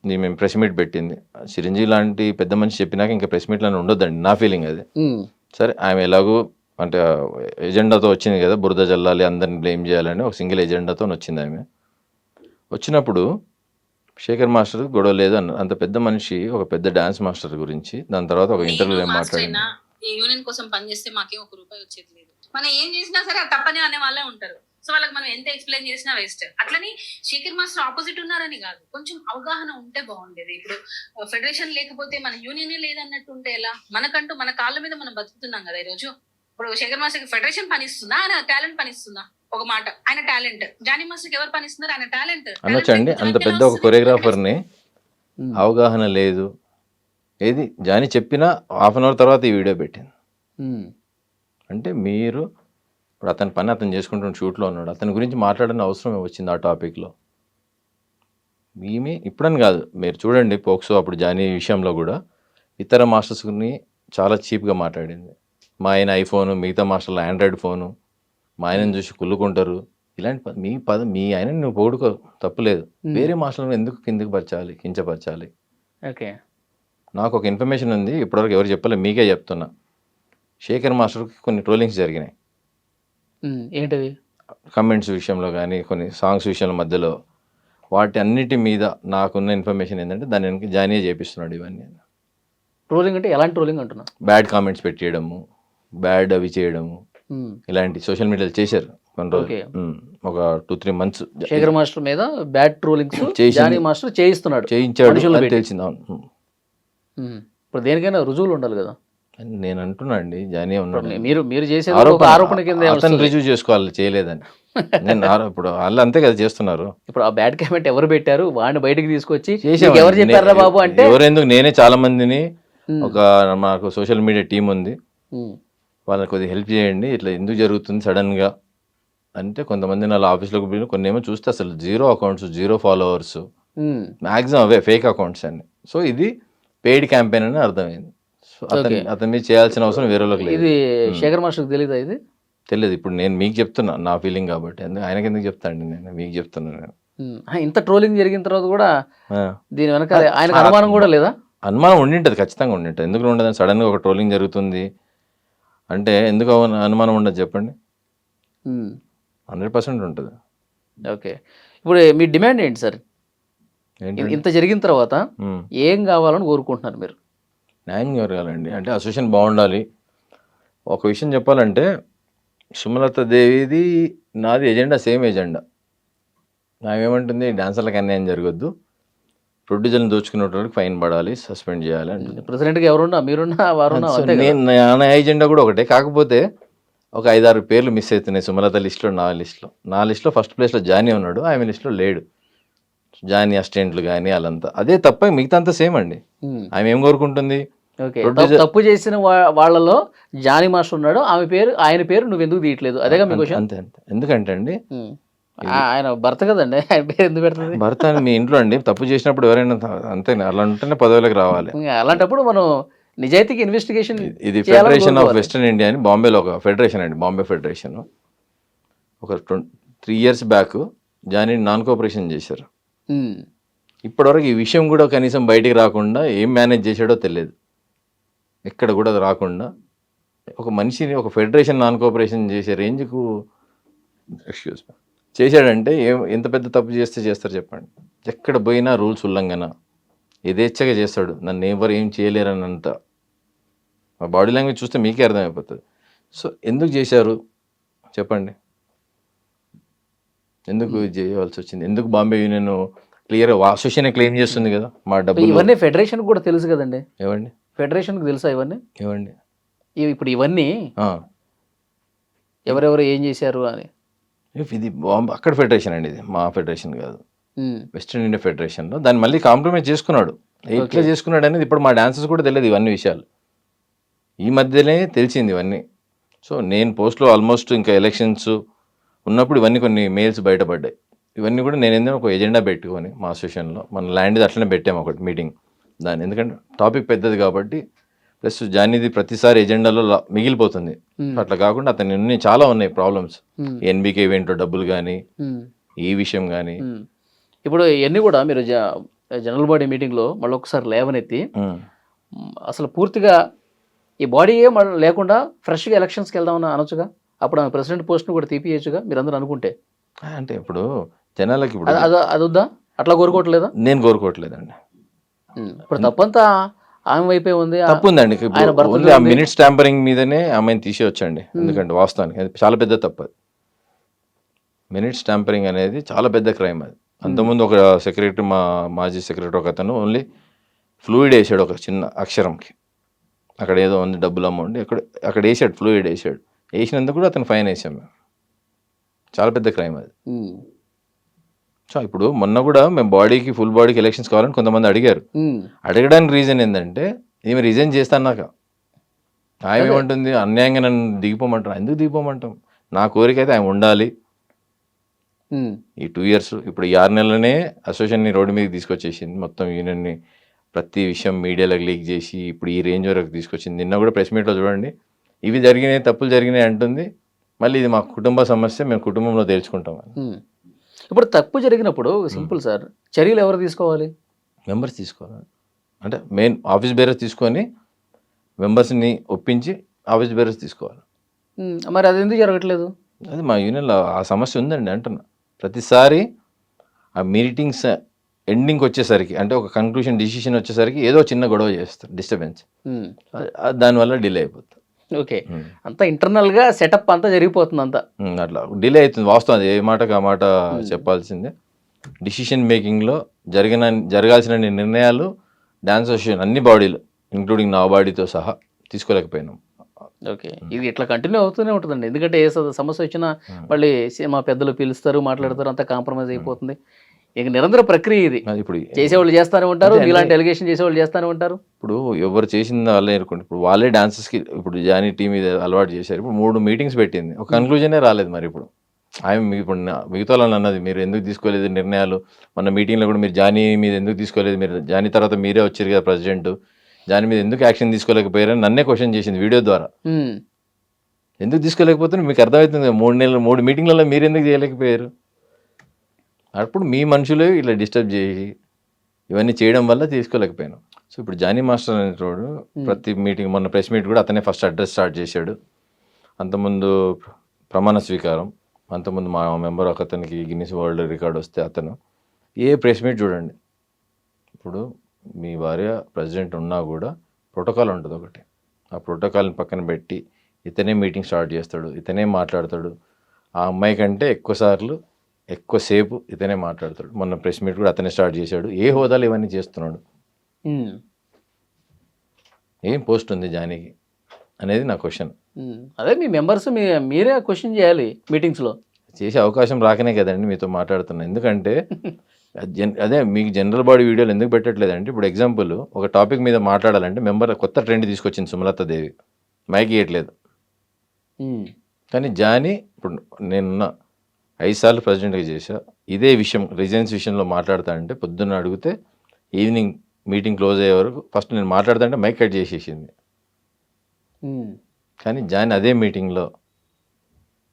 మేము ప్రెస్ మీట్ పెట్టింది. చిరంజీవి లాంటి పెద్ద మనిషి చెప్పినాక ఇంకా ప్రెస్ మీట్లను ఉండొద్దండి, నా ఫీలింగ్ అది. సరే ఆమె ఎలాగో అంటే ఎజెండాతో వచ్చింది కదా, బురద జల్లాలి, అందరిని బ్లేమ్ చేయాలని ఒక సింగిల్ ఎజెండాతో వచ్చింది. ఆమె వచ్చినప్పుడు శేఖర్ మాస్టర్ గొడవ లేదు అన్న, అంత పెద్ద మనిషి ఒక పెద్ద డాన్స్ మాస్టర్ గురించి దాని తర్వాత ఒక ఇంటర్వ్యూలో ఏం మాట్లాడింది, ఈ యూనియన్ కోసం పనిచేస్తే మాకేం ₹1 వచ్చేది లేదు, మనం ఏం చేసినా సరే అది తప్పని అనే వాళ్ళే ఉంటారు. సో వాళ్ళకి మనం ఎంత ఎక్స్ప్లెయిన్ చేసినా వేస్ట్. అట్లని శేఖర్ మాస్టర్ ఆపోజిట్ ఉన్నారని కాదు, కొంచెం అవగాహన ఉంటే బాగుండేది. ఇప్పుడు ఫెడరేషన్ లేకపోతే మన యూనియనే లేదన్నట్టు ఉంటే ఎలా? మనకంటూ మన కాళ్ళ మీద మనం బతుకుతున్నాం కదా ఈరోజు. ఇప్పుడు శేఖర్ మాస్టర్కి ఫెడరేషన్ పనిస్తుందా, ఆయన టాలెంట్ పనిస్తుందా? ఒక మాట, ఆయన టాలెంట్. జానీ మాస్టర్కి ఎవరు పనిస్తున్నారు? ఆయన టాలెంట్ అనొచ్చండి. అంత పెద్ద ఒక కొరియోగ్రాఫర్ని అవగాహన లేదు. ఏది జానీ చెప్పినా హాఫ్ అన్ అవర్ తర్వాత ఈ వీడియో పెట్టింది. అంటే మీరు ఇప్పుడు అతని పని అతను చేసుకుంటున్న షూట్లో ఉన్నాడు, అతని గురించి మాట్లాడని అవసరం వచ్చింది ఆ టాపిక్లో. మేమే ఇప్పుడని కాదు, మీరు చూడండి పోక్సో అప్పుడు జానీ విషయంలో కూడా ఇతర మాస్టర్స్ని చాలా చీప్గా మాట్లాడింది. మా ఆయన ఐఫోను, మిగతా మాస్టర్లు ఆండ్రాయిడ్ ఫోను, మా ఆయనను చూసి కుళ్ళుకుంటారు, ఇలాంటి మీ ఆయన నువ్వు పొగుడుకో తప్పులేదు, వేరే మాస్టర్లను ఎందుకు కించపరచాలి? ఓకే, నాకు ఒక ఇన్ఫర్మేషన్ ఉంది, ఇప్పటివరకు ఎవరు చెప్పలే, మీకే చెప్తున్నా. శేఖర్ మాస్టర్కి కొన్ని ట్రోలింగ్స్ జరిగినాయి. ఏంటది? కమెంట్స్ విషయంలో కానీ కొన్ని సాంగ్స్ విషయంలో మధ్యలో, వాటి అన్నిటి మీద నాకున్న ఇన్ఫర్మేషన్ ఏంటంటే దాని వెనక జానీ చేపిస్తున్నాడు ఇవన్నీ. ట్రోలింగ్ అంటే ఎలాంటి ట్రోలింగ్ అంటున్నా? బ్యాడ్ కామెంట్స్ పెట్టేయడము, బ్యాడ్ అవి చేయడము, ఇలాంటి సోషల్ మీడియాలో చేశారు కొన్ని రోజులు, ఒక 2-3 months శేఖర్ మాస్టర్ మీద బ్యాడ్ ట్రోలింగ్స్ జానీ మాస్టర్ చేయించాడు తెలిసింది. అవును, ఇప్పుడు దేనికైనా రుజువులు ఉండాలి కదా. నేను అంటున్నా అండి, జానీ ఉన్నాడు, మీరు చేసే ఆరోపణ కింద అతను రుజువు చేసుకోవాలి చేయలేదని. నేను ఇప్పుడు వాళ్ళు అంతే కదా చేస్తున్నారు. ఇప్పుడు ఆ బ్యాడ్ కామెంట్ ఎవరు పెట్టారు, వాడిని బయటకు తీసుకొచ్చి ఎవరు చెప్పారా బాబు అంటే ఎవరెందుకు, నేనే చాలా మందిని, ఒక మాకు సోషల్ మీడియా టీం ఉంది, వాళ్ళని కొద్దిగా హెల్ప్ చేయండి, ఇట్లా ఎందుకు జరుగుతుంది సడన్గా అంటే, కొంతమంది నా ఆఫీస్లోకి పోయి కొన్ని ఏమో చూస్తే అసలు 0 అకౌంట్స్, 0 followers, మ్యాక్సిమం అవే ఫేక్ అకౌంట్స్ అన్ని. సో ఇది పెయిడ్ క్యాంపెయిన్ అని అర్థమైంది. సో అతని మీద చేయాల్సిన అవసరం వేరే వాళ్ళకి లేదు. ఇది శేఖర్ మాస్టర్కి తెలియదా? ఇది తెలియదు. ఇప్పుడు నేను మీకు చెప్తున్నా నా ఫీలింగ్ కాబట్టి, ఆయనకి ఎందుకు చెప్తాండి, నేను మీకు చెప్తున్నాను. ఇంత ట్రోలింగ్ జరిగిన తర్వాత కూడా ఆ. దీని వెనక ఆయనకు అనుమానం కూడా లేదా? అనుమానం ఉండింటది, ఖచ్చితంగా ఉండింటది. ఎందుకు ఉండదు? సడన్గా ఒక ట్రోలింగ్ జరుగుతుంది అంటే ఎందుకు అనుమానం ఉండదు చెప్పండి? 100% ఉంటుంది. ఓకే, ఇప్పుడు మీ డిమాండ్ ఏంటి సార్? ఏంటంటే ఇంత జరిగిన తర్వాత ఏం కావాలని కోరుకుంటున్నారు మీరు? న్యాయం జరగాలండి. అంటే అసోసియేషన్ బాగుండాలి. ఒక విషయం చెప్పాలంటే సుమలత దేవిది నాది ఎజెండా సేమ్ ఎజెండా. నామేమంటుంది, డాన్సర్లకు అన్యాయం జరగద్దు, ప్రొడ్యూసర్ని దోచుకునే వాళ్ళకి ఫైన్ పడాలి, సస్పెండ్ చేయాలి అంటుంది. ప్రెసిడెంట్గా ఎవరున్నా, మీరున్నా, వారున్నా, సో అంతే కదా? నా ఎజెండా కూడా ఒకటే. కాకపోతే ఒక 5-6 పేర్లు మిస్ అవుతున్నాయి సుమలత లిస్ట్లో. నా లిస్ట్లో ఫస్ట్ ప్లేస్లో జానీ ఉన్నాడు, ఆమె లిస్ట్లో లేడు. జానీ అసిస్టెంట్లు కానీ వాళ్ళంతా అదే తప్ప మిగతా అంతా సేమ్ అండి. ఆమె ఏం కోరుకుంటుంది? ఓకే, తప్పు చేసిన వాళ్ళలో జానీ మాస్టర్ ఉన్నాడు, ఆయన పేరు నువ్వు ఎందుకు తీయట్లేదు? అదేగా మీ క్వశ్చన్. అంతే అంతే. ఎందుకంటే అండి ఆయన భర్త కదండి, ఆయన పేరు ఎందుకు పెడుతుంది? భర్త అని మీ ఇంట్లో అండి తప్పు చేసినప్పుడు ఎవరైనా అంతే అలా ఉంటేనే పదవులకు రావాలి. అలాంటప్పుడు మనం నిజాయితీకి ఇన్వెస్టిగేషన్. ఇది ఫెడరేషన్ ఆఫ్ వెస్టర్న్ ఇండియా అని బాంబేలో ఒక ఫెడరేషన్ అండి, బాంబే ఫెడరేషన్. ఒక 3 years back Johnny non cooperation చేశారు. ఇప్పటివరకు ఈ విషయం కూడా కనీసం బయటికి రాకుండా ఏం మేనేజ్ చేశాడో తెలియదు. ఎక్కడ కూడా అది రాకుండా ఒక మనిషిని ఒక ఫెడరేషన్ నాన్ కోఆపరేషన్ చేసే రేంజ్కు చేశాడంటే ఎంత పెద్ద తప్పు చేస్తారు చెప్పండి. ఎక్కడ పోయినా రూల్స్ ఉల్లంఘన, యథేచ్ఛగా చేస్తాడు. నన్ను ఎవరు ఏం చేయలేరన్నంత. మా బాడీ లాంగ్వేజ్ చూస్తే మీకే అర్థమైపోతుంది. సో ఎందుకు చేశారు చెప్పండి? ఎందుకు చేయవలసి వచ్చింది? ఎందుకు బాంబే యూనియన్ క్లియర్గా అసోసియేషన్ క్లెయిమ్ చేస్తుంది కదా మా డబ్బులు? ఇవన్నీ ఫెడరేషన్ కూడా తెలుసు కదండి. ఏవండి? ఫెడరేషన్కి తెలుసా ఇవన్నీ? ఏవండి? ఇప్పుడు ఇవన్నీ ఎవరెవరు ఏం చేశారు అని? ఇది అక్కడ ఫెడరేషన్ అండి, ఇది మా ఫెడరేషన్ కాదు, వెస్టర్న్ ఇండియా ఫెడరేషన్లో. దాన్ని మళ్ళీ కాంప్రమైజ్ చేసుకున్నాడు. ఎట్లా చేసుకున్నాడు అనేది ఇప్పుడు మా డాన్సర్స్ కూడా తెలియదు ఇవన్నీ విషయాలు. ఈ మధ్యనే తెలిసింది ఇవన్నీ. సో నేను పోస్ట్లో ఆల్మోస్ట్ ఇంకా ఎలక్షన్స్ ఉన్నప్పుడు ఇవన్నీ కొన్ని మెయిల్స్ బయటపడ్డాయి. ఇవన్నీ కూడా నేను ఏంటంటే ఒక ఎజెండా పెట్టుకొని మా అసోసియేషన్లో మన ల్యాండ్ది అట్లనే పెట్టాము ఒకటి మీటింగ్ దాన్ని. ఎందుకంటే టాపిక్ పెద్దది కాబట్టి, ప్లస్ జానీది ప్రతిసారి ఎజెండాలో మిగిలిపోతుంది. అట్లా కాకుండా అతని చాలా ఉన్నాయి ప్రాబ్లమ్స్. ఎన్బికే ఈవెంట్లో డబ్బులు కానీ, ఈ విషయం కానీ. ఇప్పుడు ఇవన్నీ కూడా మీరు జనరల్ బాడీ మీటింగ్లో మళ్ళీ ఒకసారి లేవనెత్తి అసలు పూర్తిగా ఈ బాడీయే లేకుండా ఫ్రెష్గా ఎలక్షన్స్కి వెళ్దామని అనొచ్చుగా. అప్పుడు ఆమె ప్రెసిడెంట్ పోస్ట్ను కూడా తీపియచ్చుగా మీరు అందరూ అనుకుంటే. అంటే ఇప్పుడు జనాలకి ఇప్పుడు అది వద్దా? అట్లా కోరుకోవట్లేదా? నేను కోరుకోవట్లేదండి. ఇప్పుడు తప్పంతా ఆమె వైపే ఉంది. తప్పు ఉందండి. ఓన్లీ ఆ మినిట్స్ ట్యాంపరింగ్ మీదనే ఆమెను తీసేయొచ్చండి. ఎందుకంటే వాస్తవానికి అది చాలా పెద్ద తప్పు. అది మినిట్స్ ట్యాంపరింగ్ అనేది చాలా పెద్ద క్రైమ్. అది అంతకుముందు ఒక సెక్రటరీ, మా మాజీ సెక్రటరీ ఒక అతను ఓన్లీ ఫ్లూయిడ్ వేసాడు ఒక చిన్న అక్షరంకి. అక్కడ ఏదో ఉంది డబ్బులు అమౌంట్, అక్కడ వేసాడు, ఫ్లూయిడ్ వేసాడు. వేసినందుకు కూడా అతను ఫైన్ వేసాం మేము. చాలా పెద్ద క్రైమ్ అది. సో ఇప్పుడు మొన్న కూడా మేము బాడీకి ఫుల్ బాడీకి ఎలక్షన్స్ కావాలని కొంతమంది అడిగారు. అడగడానికి రీజన్ ఏంటంటే ఈమె రిజైన్ చేస్తాన్నాక ఆమె ఏమంటుంది, అన్యాయంగా నన్ను దిగిపోమంటాను. ఎందుకు దిగిపోమంటాం? నా కోరిక అయితే ఆమె ఉండాలి. ఈ 2 years ఇప్పుడు ఈ 6 నెలలనే అసోసియేషన్ని రోడ్డు మీదకి తీసుకొచ్చేసింది. మొత్తం యూనియన్ని ప్రతి విషయం మీడియాలోకి లీక్ చేసి ఇప్పుడు ఈ రేంజ్ వరకు తీసుకొచ్చింది. నిన్న కూడా ప్రెస్ మీట్లో చూడండి, ఇవి జరిగినాయి, తప్పులు జరిగినాయి అంటుంది. మళ్ళీ ఇది మా కుటుంబ సమస్య, మేము కుటుంబంలో తేల్చుకుంటాం. ఇప్పుడు తప్పు జరిగినప్పుడు సింపుల్ సార్, చర్యలు ఎవరు తీసుకోవాలి? మెంబర్స్ తీసుకోవాలి. అంటే మెయిన్ ఆఫీస్ బేరర్స్ తీసుకొని మెంబర్స్ని ఒప్పించి ఆఫీస్ బేరర్స్ తీసుకోవాలి. మరి అది ఎందుకు జరగట్లేదు? అది మా యూనియన్లో ఆ సమస్య ఉందండి అంటున్నా. ప్రతిసారి ఆ మీటింగ్స్ ఎండింగ్కి వచ్చేసరికి, అంటే ఒక కంక్లూషన్ డిసిషన్ వచ్చేసరికి ఏదో చిన్న గొడవ చేస్తారు, డిస్టర్బెన్స్. దానివల్ల డిలే అయిపోతుంది. ఓకే, అంతా ఇంటర్నల్గా సెటప్ అంతా జరిగిపోతుంది, అంతా అట్లా డిలే అవుతుంది. వాస్తవం అది, ఏ మాటకు ఆ మాట చెప్పాల్సిందే. డిసిషన్ మేకింగ్లో జరగాల్సిన నిర్ణయాలు డాన్స్ అసోసియేషన్ అన్ని బాడీలు ఇంక్లూడింగ్ నా బాడీతో సహా తీసుకోలేకపోయినాం. ఓకే, ఇది ఇట్లా కంటిన్యూ అవుతూనే ఉంటుందండి. ఎందుకంటే ఏ సమస్య వచ్చినా మళ్ళీ మా పెద్దలు పిలుస్తారు, మాట్లాడతారు, అంతా కాంప్రమైజ్ అయిపోతుంది. ఇక నిరంతర ప్రక్రియ ఇది. ఇప్పుడు చేసేవాళ్ళు చేస్తూనే ఉంటారు, ఇలాంటి ఎలిగేషన్ చేసేవాళ్ళు చేస్తూనే ఉంటారు. ఇప్పుడు ఎవరు చేసింది వాళ్ళే ఎరుకోండి. ఇప్పుడు వాళ్ళే డాన్సర్స్కి ఇప్పుడు జానీ టీం మీద అలవాటు చేశారు. ఇప్పుడు 3 meetings పెట్టింది, ఒక కన్క్లూజనే రాలేదు. మరి ఇప్పుడు ఆమె ఇప్పుడు మిగతా వాళ్ళని అన్నది, మీరు ఎందుకు తీసుకోలేదు నిర్ణయాలు? మన మీటింగ్లో కూడా మీరు జానీ మీద ఎందుకు తీసుకోలేదు? మీరు జానీ తర్వాత మీరే వచ్చారు కదా ప్రెసిడెంట్, జానీ మీద ఎందుకు యాక్షన్ తీసుకోలేకపోయారని నన్నే క్వశ్చన్ చేసింది వీడియో ద్వారా. ఎందుకు తీసుకోలేకపోతే మీకు అర్థమవుతుంది. 3 meetings మీరు ఎందుకు చేయలేకపోయారు? అప్పుడు మీ మనుషులే ఇట్లా డిస్టర్బ్ చేసి ఇవన్నీ చేయడం వల్ల తీసుకోలేకపోయాను. సో ఇప్పుడు జానీ మాస్టర్ అనేటోడు ప్రతి మీటింగ్, మొన్న ప్రెస్ మీట్ కూడా అతనే ఫస్ట్ అడ్రస్ స్టార్ట్ చేశాడు. అంతకుముందు ప్రమాణ స్వీకారం, అంతకుముందు మా మెంబర్ ఒక అతనికి గిన్నిస్ వరల్డ్ రికార్డ్ వస్తే అతను ఏ ప్రెస్ మీట్ చూడండి. ఇప్పుడు మీ భార్య ప్రెసిడెంట్ ఉన్నా కూడా ప్రోటోకాల్ ఉంటుంది ఒకటి. ఆ ప్రోటోకాల్ని పక్కన పెట్టి ఇతనే మీటింగ్ స్టార్ట్ చేస్తాడు, ఇతనే మాట్లాడతాడు. ఆ అమ్మాయి కంటే ఎక్కువసేపు ఇతనే మాట్లాడతాడు. మొన్న ప్రెస్ మీట్ కూడా అతనే స్టార్ట్ చేశాడు. ఏ హోదాలు ఇవన్నీ చేస్తున్నాడు? ఏం పోస్ట్ ఉంది జానీకి అనేది నా క్వశ్చన్. అదే మీ మెంబర్స్ మీరే క్వశ్చన్ చేయాలి మీటింగ్స్లో. చేసే అవకాశం రాకనే కదండి మీతో మాట్లాడుతున్నా. ఎందుకంటే అదే మీకు జనరల్ బాడీ వీడియోలు ఎందుకు పెట్టట్లేదంటే, ఇప్పుడు ఎగ్జాంపుల్ ఒక టాపిక్ మీద మాట్లాడాలంటే మెంబర్ కొత్త ట్రెండ్ తీసుకొచ్చింది సుమలత దేవి, మైక్ ఇవ్వట్లేదు. కానీ జానీ ఇప్పుడు నేనున్న 5 సార్లు ప్రెసిడెంట్గా చేశా, ఇదే విషయం రిజైన్స్ విషయంలో మాట్లాడతా అంటే పొద్దున్న అడిగితే ఈవినింగ్ మీటింగ్ క్లోజ్ అయ్యే వరకు ఫస్ట్ నేను మాట్లాడతా అంటే మైక్ కట్ చేసేసింది. కానీ జానీ అదే మీటింగ్లో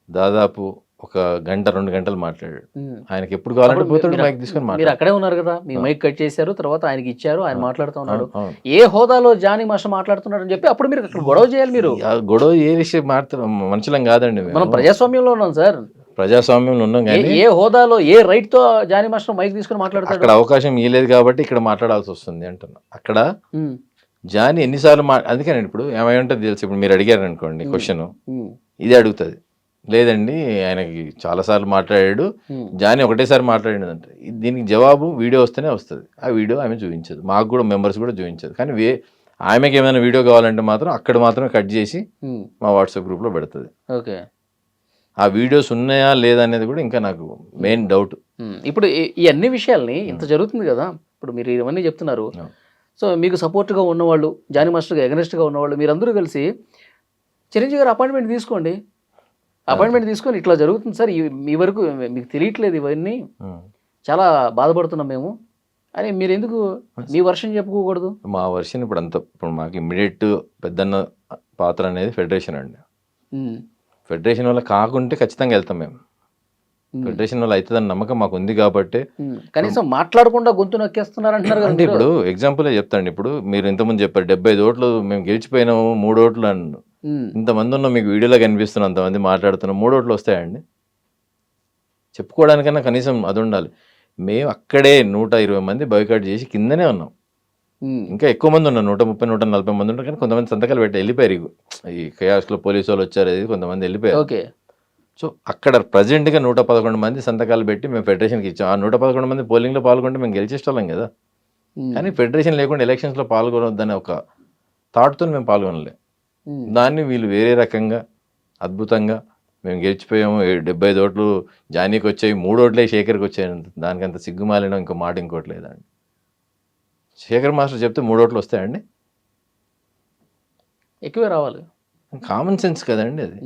దాదాపు ఒక గంట 2 గంటలు మాట్లాడాడు. ఆయనకి ఎప్పుడు కావాలంటే పోతాడు, మైక్ తీసుకొని మీరు మాట్లాడు. అక్కడే ఉన్నారు కదా, మీ మైక్ కట్ చేశారు, తర్వాత ఆయనకి ఇచ్చారు, ఆయన మాట్లాడుతూ ఉన్నాడు. అవును. ఏ హోదాలో జానీ మాస్టర్ మాట్లాడుతున్నాడు అని చెప్పి అప్పుడు మీరు అక్కడ గొడవ చేయాలి. మీరు ఆ గొడవ ఏ విషయం మాట్లాడు, మనుషులం కాదండి మేము. మనం ప్రజాస్వామ్యంలో ఉన్నాం సార్. ప్రజాస్వామ్యంలో ఉన్నాం కానీ ఏ హోదాలో ఏ రైట్ తో జానీ మాస్టర్ మైక్ తీసుకుని మాట్లాడతాడు? అక్కడ అవకాశం ఇవ్వలేదు కాబట్టి ఇక్కడ మాట్లాడాల్సి వస్తుంది అంటున్నా. అక్కడ జానీ ఎన్నిసార్లు అందుకేనండి ఇప్పుడు ఏమై ఉంటుంది తెలుసు. ఇప్పుడు మీరు అడిగారు అనుకోండి క్వశ్చన్, ఇది అడుగుతుంది. లేదండి ఆయనకి చాలాసార్లు మాట్లాడాడు, జానీ ఒకటేసారి మాట్లాడింది అంటే దీనికి జవాబు వీడియో వస్తేనే వస్తుంది. ఆ వీడియో ఆమె చూపించదు, మాకు కూడా మెంబర్స్ కూడా చూపించదు. కానీ ఆమెకి ఏమైనా వీడియో కావాలంటే మాత్రం అక్కడ మాత్రమే కట్ చేసి మా వాట్సాప్ గ్రూప్లో పెడుతుంది. ఓకే, ఆ వీడియోస్ ఉన్నాయా లేదా అనేది కూడా ఇంకా నాకు మెయిన్ డౌట్. ఇప్పుడు ఈ అన్ని విషయాల్ని ఇంత జరుగుతుంది కదా, ఇప్పుడు మీరు ఇవన్నీ చెప్తున్నారు. సో మీకు సపోర్ట్గా ఉన్నవాళ్ళు, జానీ మాస్టర్గా ఎగనెస్ట్గా ఉన్నవాళ్ళు మీరందరూ కలిసి చిరంజీవి గారు అపాయింట్మెంట్ తీసుకోండి, అపాయింట్మెంట్ తీసుకొని ఇట్లా జరుగుతుంది సార్, మీ వరకు మీకు తెలియట్లేదు, ఇవన్నీ చాలా బాధపడుతున్నాం మేము అని మీరు ఎందుకు మీ వర్షన్ చెప్పుకోకూడదు? మా వర్షన్ ఇప్పుడు మాకు ఇమ్మీడియట్ పెద్దన్న పాత్ర అనేది ఫెడరేషన్ అండి. ఫెడరేషన్ వల్ల కాకుంటే ఖచ్చితంగా వెళ్తాం మేము. ఫెడరేషన్ వల్ల అవుతుందని నమ్మకం మాకు ఉంది కాబట్టి. కనీసం మాట్లాడకుండా గొంతు నొక్కేస్తున్నారు అంటున్నారు అంటే ఇప్పుడు ఎగ్జాంపుల్ చెప్తాండి. ఇప్పుడు మీరు ఇంతకుముందు చెప్పారు 75 ఓట్లు మేము గెలిచిపోయినాము, 3 ఓట్లు అన్న ఇంతమంది ఉన్నాం, మీకు వీడియోలో కనిపిస్తున్నాం, అంతమంది మాట్లాడుతున్నాం, 3 ఓట్లు వస్తాయండి? చెప్పుకోవడానికన్నా కనీసం అది ఉండాలి. మేము అక్కడే 120 మంది బాయ్కాట్ చేసి కిందనే ఉన్నాం. ఇంకా ఎక్కువ మంది ఉన్నారు, 130, 140 మంది ఉంటారు. కానీ కొంతమంది సంతకాలు పెట్టి వెళ్ళిపోయారు. ఈ కయాస్లో పోలీసు వాళ్ళు వచ్చారు, కొంతమంది వెళ్ళిపోయారు. ఓకే, సో అక్కడ ప్రజెంట్గా 111 మంది సంతకాలు పెట్టి మేము ఫెడరేషన్కి ఇచ్చాం. ఆ 111 మంది పోలింగ్లో పాల్గొంటే మేము గెలిచేస్తాం కదా. కానీ ఫెడరేషన్ లేకుండా ఎలక్షన్స్లో పాల్గొనొద్దనే ఒక థాట్తో మేము పాల్గొనలే. దాన్ని వీళ్ళు వేరే రకంగా అద్భుతంగా మేము గెలిచిపోయాము, 75 ఓట్లు జానీకి వచ్చాయి, 3 ఓట్లే శేఖర్కి వచ్చాయి. దానికంత సిగ్గుమాలిన ఇంకో మాట ఇంకోటి లేదండి. శేఖర్ మాస్టర్ చెప్తే 3 ఓట్లు వస్తాయండి? ఎక్కువే రావాలి. కామన్ సెన్స్ కదండి అది.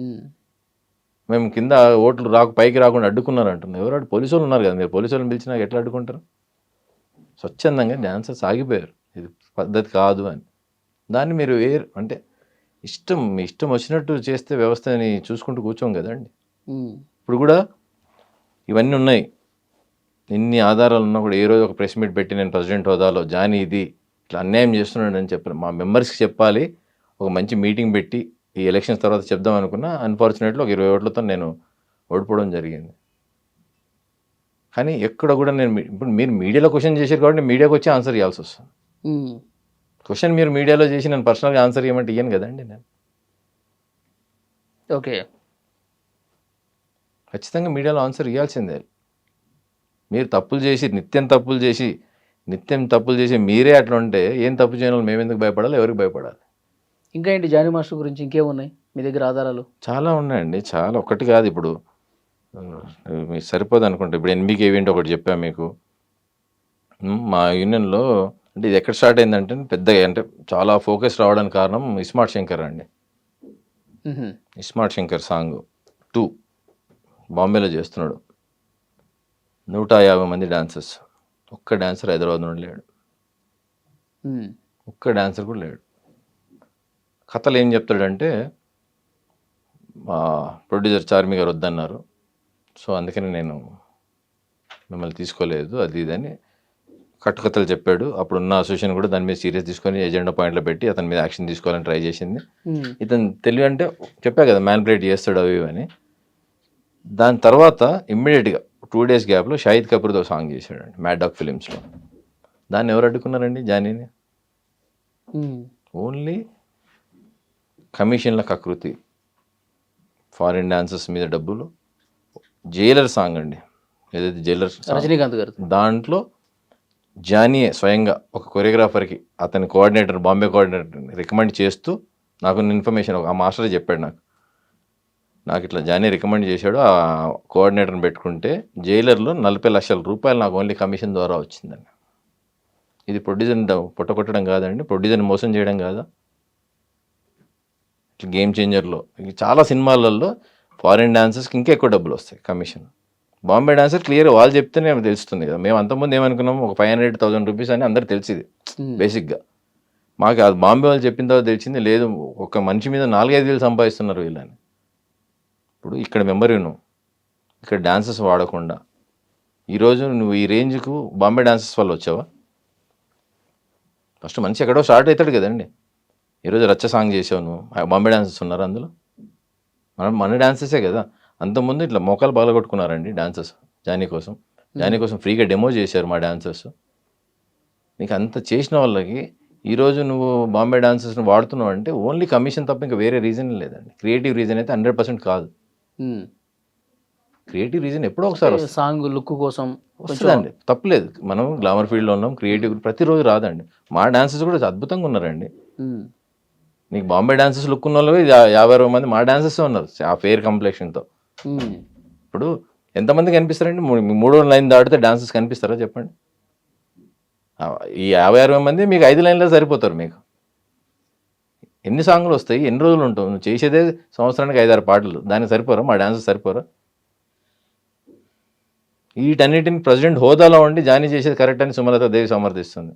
మేము కింద ఓట్లు పైకి రాకుండా అడ్డుకున్నారు అంటున్నారు. ఎవరు పోలీసు వాళ్ళు ఉన్నారు కదా, మీరు పోలీసు వాళ్ళని పిలిచినా ఎట్లా అడ్డుకుంటారు? స్వచ్ఛందంగా డాన్సర్స్ ఆగిపోయారు, ఇది పద్ధతి కాదు అని. దాన్ని మీరు అంటే మీ ఇష్టం వచ్చినట్టు చేస్తే వ్యవస్థని చూసుకుంటూ కూర్చోం కదండి. ఇప్పుడు కూడా ఇవన్నీ ఉన్నాయి, ఇన్ని ఆధారాలు ఉన్నా కూడా ఏ రోజు ఒక ప్రెస్ మీట్ పెట్టి నేను ప్రెసిడెంట్ హోదాలో జానీ ఇది ఇట్లా అన్యాయం చేస్తున్నాడు అని చెప్పాను. మా మెంబర్స్కి చెప్పాలి, ఒక మంచి మీటింగ్ పెట్టి ఈ ఎలక్షన్స్ తర్వాత చెప్దాం అనుకున్నా. అన్ఫార్చునేట్లీ ఒక 20 ఓట్లతో నేను ఓడిపోవడం జరిగింది. కానీ ఎక్కడ కూడా ఇప్పుడు మీరు మీడియాలో క్వశ్చన్ చేశారు కాబట్టి నేను మీడియాకి వచ్చి ఆన్సర్ ఇవ్వాల్సి వస్తుంది. క్వశ్చన్ మీరు మీడియాలో చేసి నేను పర్సనల్గా ఆన్సర్ ఇవ్వమంటే ఇయ్యను కదండి నేను. ఓకే, ఖచ్చితంగా మీడియాలో ఆన్సర్ ఇవ్వాల్సిందే. మీరు నిత్యం తప్పులు చేసి మీరే అట్లా ఉంటే ఏం తప్పు చేయడం మేము ఎందుకు భయపడాలి, ఎవరికి భయపడాలి? ఇంకా ఏంటి జానీ మాస్టర్ గురించి ఇంకేమున్నాయి మీ దగ్గర ఆధారాలు? చాలా ఉన్నాయండి, చాలా. ఒకటి కాదు, ఇప్పుడు మీకు సరిపోదు అనుకుంటా. ఇప్పుడు ఎన్బికి ఈవెంట్ ఒకటి చెప్పాను మీకు. మా యూనియన్లో అంటే ఇది ఎక్కడ స్టార్ట్ అయిందంటే పెద్దగా అంటే చాలా ఫోకస్ రావడానికి కారణం ఇస్మార్ట్ శంకర్ అండి. ఇస్మార్ట్ శంకర్ సాంగ్ 2 బాంబేలో చేస్తున్నాడు. 150 మంది డాన్సర్స్, ఒక్క డాన్సర్ హైదరాబాద్ నుండి లేడు, ఒక్క డాన్సర్ కూడా లేడు. కథలు ఏం చెప్తాడంటే మా ప్రొడ్యూసర్ చార్మి గారు వద్దన్నారు, సో అందుకని నేను మిమ్మల్ని తీసుకోలేదు అది ఇదని కట్టుకథలు చెప్పాడు. అప్పుడున్న అసోసియేషన్ కూడా దాని మీద సీరియస్ తీసుకొని ఎజెండా పాయింట్లో పెట్టి అతని మీద యాక్షన్ తీసుకోవాలని ట్రై చేసింది. ఇతను తెలివి అంటే చెప్పా కదా మ్యానిపులేట్ చేస్తాడు అవి అని. దాని తర్వాత ఇమ్మీడియట్గా 2 days గ్యాప్లో షాహిద్ కపూర్తో సాంగ్ చేశాడండి మ్యాడ్ డాగ్ ఫిలిమ్స్లో. దాన్ని ఎవరు అడ్డుకున్నారండి జానీని? ఓన్లీ కమిషన్ల కకృతి, ఫారిన్ డాన్సర్స్ మీద డబ్బులు. జైలర్ సాంగ్ అండి, ఏదైతే జైలర్ రజనీకాంత్ గారు దాంట్లో జానీయే స్వయంగా ఒక కొరియోగ్రాఫర్కి అతని కోఆర్డినేటర్ బాంబే కోఆర్డినేటర్ని రికమెండ్ చేస్తూ నాకు ఇన్ఫర్మేషన్ ఆ మాస్టరే చెప్పాడు నాకు ఇట్లా జానీ రికమెండ్ చేశాడు. ఆ కోఆర్డినేటర్ని పెట్టుకుంటే జైలర్లో 40 లక్షల రూపాయలు నాకు ఓన్లీ కమిషన్ ద్వారా వచ్చిందండి. ఇది ప్రొడ్యూసర్ని పుట్టకొట్టడం కాదండి, ప్రొడ్యూసర్ని మోసం చేయడం కాదా? ఇట్లా గేమ్ చేంజర్లో చాలా సినిమాలలో ఫారిన్ డాన్సర్స్కి ఇంకా ఎక్కువ డబ్బులు వస్తాయి కమిషన్. బాంబే డాన్సర్ క్లియర్ వాళ్ళు చెప్తేనే తెలుస్తుంది కదా. మేము అంతకుముందు ఏమనుకున్నాము, ఒక 500,000 రూపీస్ అని అందరికి తెలిసింది బేసిక్గా. మాకు అది బాంబే వాళ్ళు చెప్పిన తర్వాత తెలిసింది లేదు, ఒక మనిషి మీద 4-5 వేలు సంపాదిస్తున్నారు వీళ్ళని. ఇప్పుడు ఇక్కడ మెంబర్ నువ్వు ఇక్కడ డాన్సర్స్ వాడకుండా ఈరోజు నువ్వు ఈ రేంజ్కు బాంబే డాన్సర్స్ వల్ల వచ్చావా? ఫస్ట్ మనిషి ఎక్కడో స్టార్ట్ అవుతాడు కదండి. ఈరోజు రచ్చ సాంగ్ చేసావు నువ్వు, బాంబే డాన్సర్స్ ఉన్నారు అందులో? మన డాన్సర్సే కదా. అంతకుముందు ఇట్లా మోకాలు బాగలగొట్టుకున్నారండి డాన్సర్స్ జానీ కోసం ఫ్రీగా డెమో చేశారు మా డాన్సర్స్. నీకు అంత చేసిన వాళ్ళకి ఈరోజు నువ్వు బాంబే డాన్సర్స్ని వాడుతున్నావు అంటే ఓన్లీ కమిషన్ తప్ప ఇంకా వేరే రీజన్ లేదండి. క్రియేటివ్ రీజన్ అయితే 100% కాదు. క్రియేటివ్ రీజన్ ఎప్పుడో ఒకసారి సాంగ్ లుక్ కోసం వస్తుందండి, తప్పలేదు. మనం గ్లామర్ ఫీల్డ్లో ఉన్నాం, క్రియేటివ్ ప్రతిరోజు రాదండి. మా డాన్సర్స్ కూడా అద్భుతంగా ఉన్నారండి. నీకు బాంబే డాన్సర్స్ లుక్ ఉన్న వాళ్ళు 50-60 మంది మా డాన్సర్స్ ఉన్నారు ఆ ఫెయిర్ కంప్లెక్షన్తో. ఇప్పుడు ఎంతమంది కనిపిస్తారండి? 3 లైన్ దాటితే డాన్సర్స్ కనిపిస్తారా చెప్పండి? ఈ 50-60 మంది మీకు 5 లైన్లో సరిపోతారు. మీకు ఎన్ని సాంగ్లు వస్తాయి, ఎన్ని రోజులు ఉంటావు? నువ్వు చేసేదే సంవత్సరానికి 5-6 పాటలు, దానికి సరిపోరా? మా డాన్సర్స్ సరిపోరా? వీటన్నిటిని ప్రెసిడెంట్ హోదాలో ఉండి జానీ చేసేది కరెక్ట్ అని సుమలత దేవి సమర్థిస్తుంది.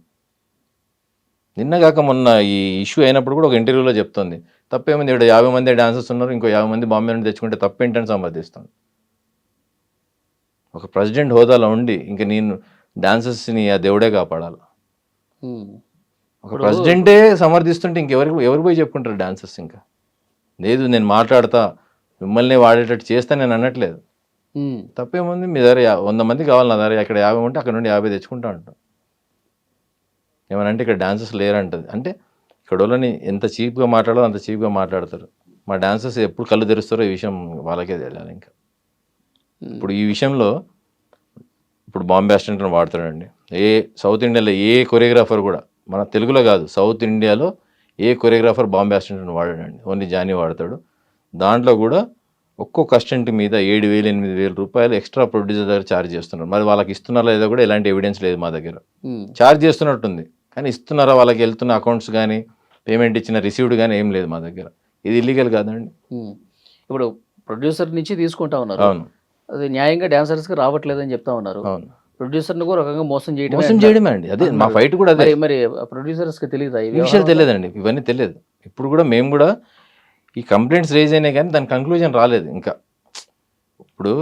నిన్నగాక మొన్న ఈ ఇష్యూ అయినప్పుడు కూడా ఒక ఇంటర్వ్యూలో చెప్తుంది, తప్పేముంది, ఇక్కడ 50 మంది డాన్సర్స్ ఉన్నారు, ఇంకో 50 మంది బాంబే నుండి తెచ్చుకుంటే తప్పేంటని సమర్థిస్తుంది. ఒక ప్రెసిడెంట్ హోదాలో ఉండి ఇంకా నేను డాన్సర్స్ని ఆ దేవుడే కాపాడాలి. ఒక ప్రెసిడెంటే సమర్థిస్తుంటే ఎవరు పోయి చెప్పుకుంటారు డాన్సర్స్? ఇంకా లేదు నేను మాట్లాడతా, మిమ్మల్ని వాడేటట్టు చేస్తా నేను అనట్లేదు. తప్పేముంది, మీ దగ్గర 100 మంది కావాలి, నా దగ్గర ఇక్కడ 50 ఉంటే అక్కడ నుండి 50 తెచ్చుకుంటా అంటాం. ఏమనంటే ఇక్కడ డాన్సర్స్ లేరంటది అంటే ఇక్కడ వాళ్ళని ఎంత చీప్గా మాట్లాడాలో అంత చీప్గా మాట్లాడతారు. మా డాన్సర్స్ ఎప్పుడు కళ్ళు తెరుస్తారో ఈ విషయం వాళ్ళకే తెలియాలి. ఇంకా ఇప్పుడు ఈ విషయంలో ఇప్పుడు బాంబే అసిస్టెంట్ని వాడతాడండి. సౌత్ ఇండియాలో ఏ కొరియోగ్రాఫర్ కూడా, మన తెలుగులో కాదు సౌత్ ఇండియాలో ఏ కొరియోగ్రాఫర్ బాంబే అసిస్టెంట్ని వాడాడండి, ఓన్లీ జానీ వాడతాడు. దాంట్లో కూడా ఒక్కొక్క అసిస్టెంట్ మీద 7,000-8,000 రూపాయలు ఎక్స్ట్రా ప్రొడ్యూసర్ దగ్గర ఛార్జ్ చేస్తున్నారు. మరి వాళ్ళకి ఇస్తున్నారా లేదో కూడా ఎలాంటి ఎవిడెన్స్ లేదు మా దగ్గర. ఛార్జ్ చేస్తున్నట్టుంది కానీ ఇస్తున్నారా, వాళ్ళకి వెళ్తున్న అకౌంట్స్ కానీ పేమెంట్ ఇచ్చిన రిసీవ్డ్ కానీ ఏం లేదు మా దగ్గర. ఇది ఇల్లీగల్ కాదండి. ఇప్పుడు ప్రొడ్యూసర్ నుంచి తీసుకుంటా ఉన్నారు, అవును, అది న్యాయంగా డాన్సర్స్కి రావట్లేదని చెప్తా ఉన్నారు. అవును, ప్రొడ్యూసర్ని కూడా రకంగా మోసం చేయడమే అండి. అదే మా ఫైట్ కూడా అదే. మరి ప్రొడ్యూసర్స్కి తెలియదా ఈ విషయాలు తెలియదండి, ఇవన్నీ తెలియదు. ఇప్పుడు కూడా మేము కూడా ఈ కంప్లైంట్స్ రేజ్ అయినాయి కానీ దాని కంక్లూజన్ రాలేదు ఇంకా. ఇప్పుడు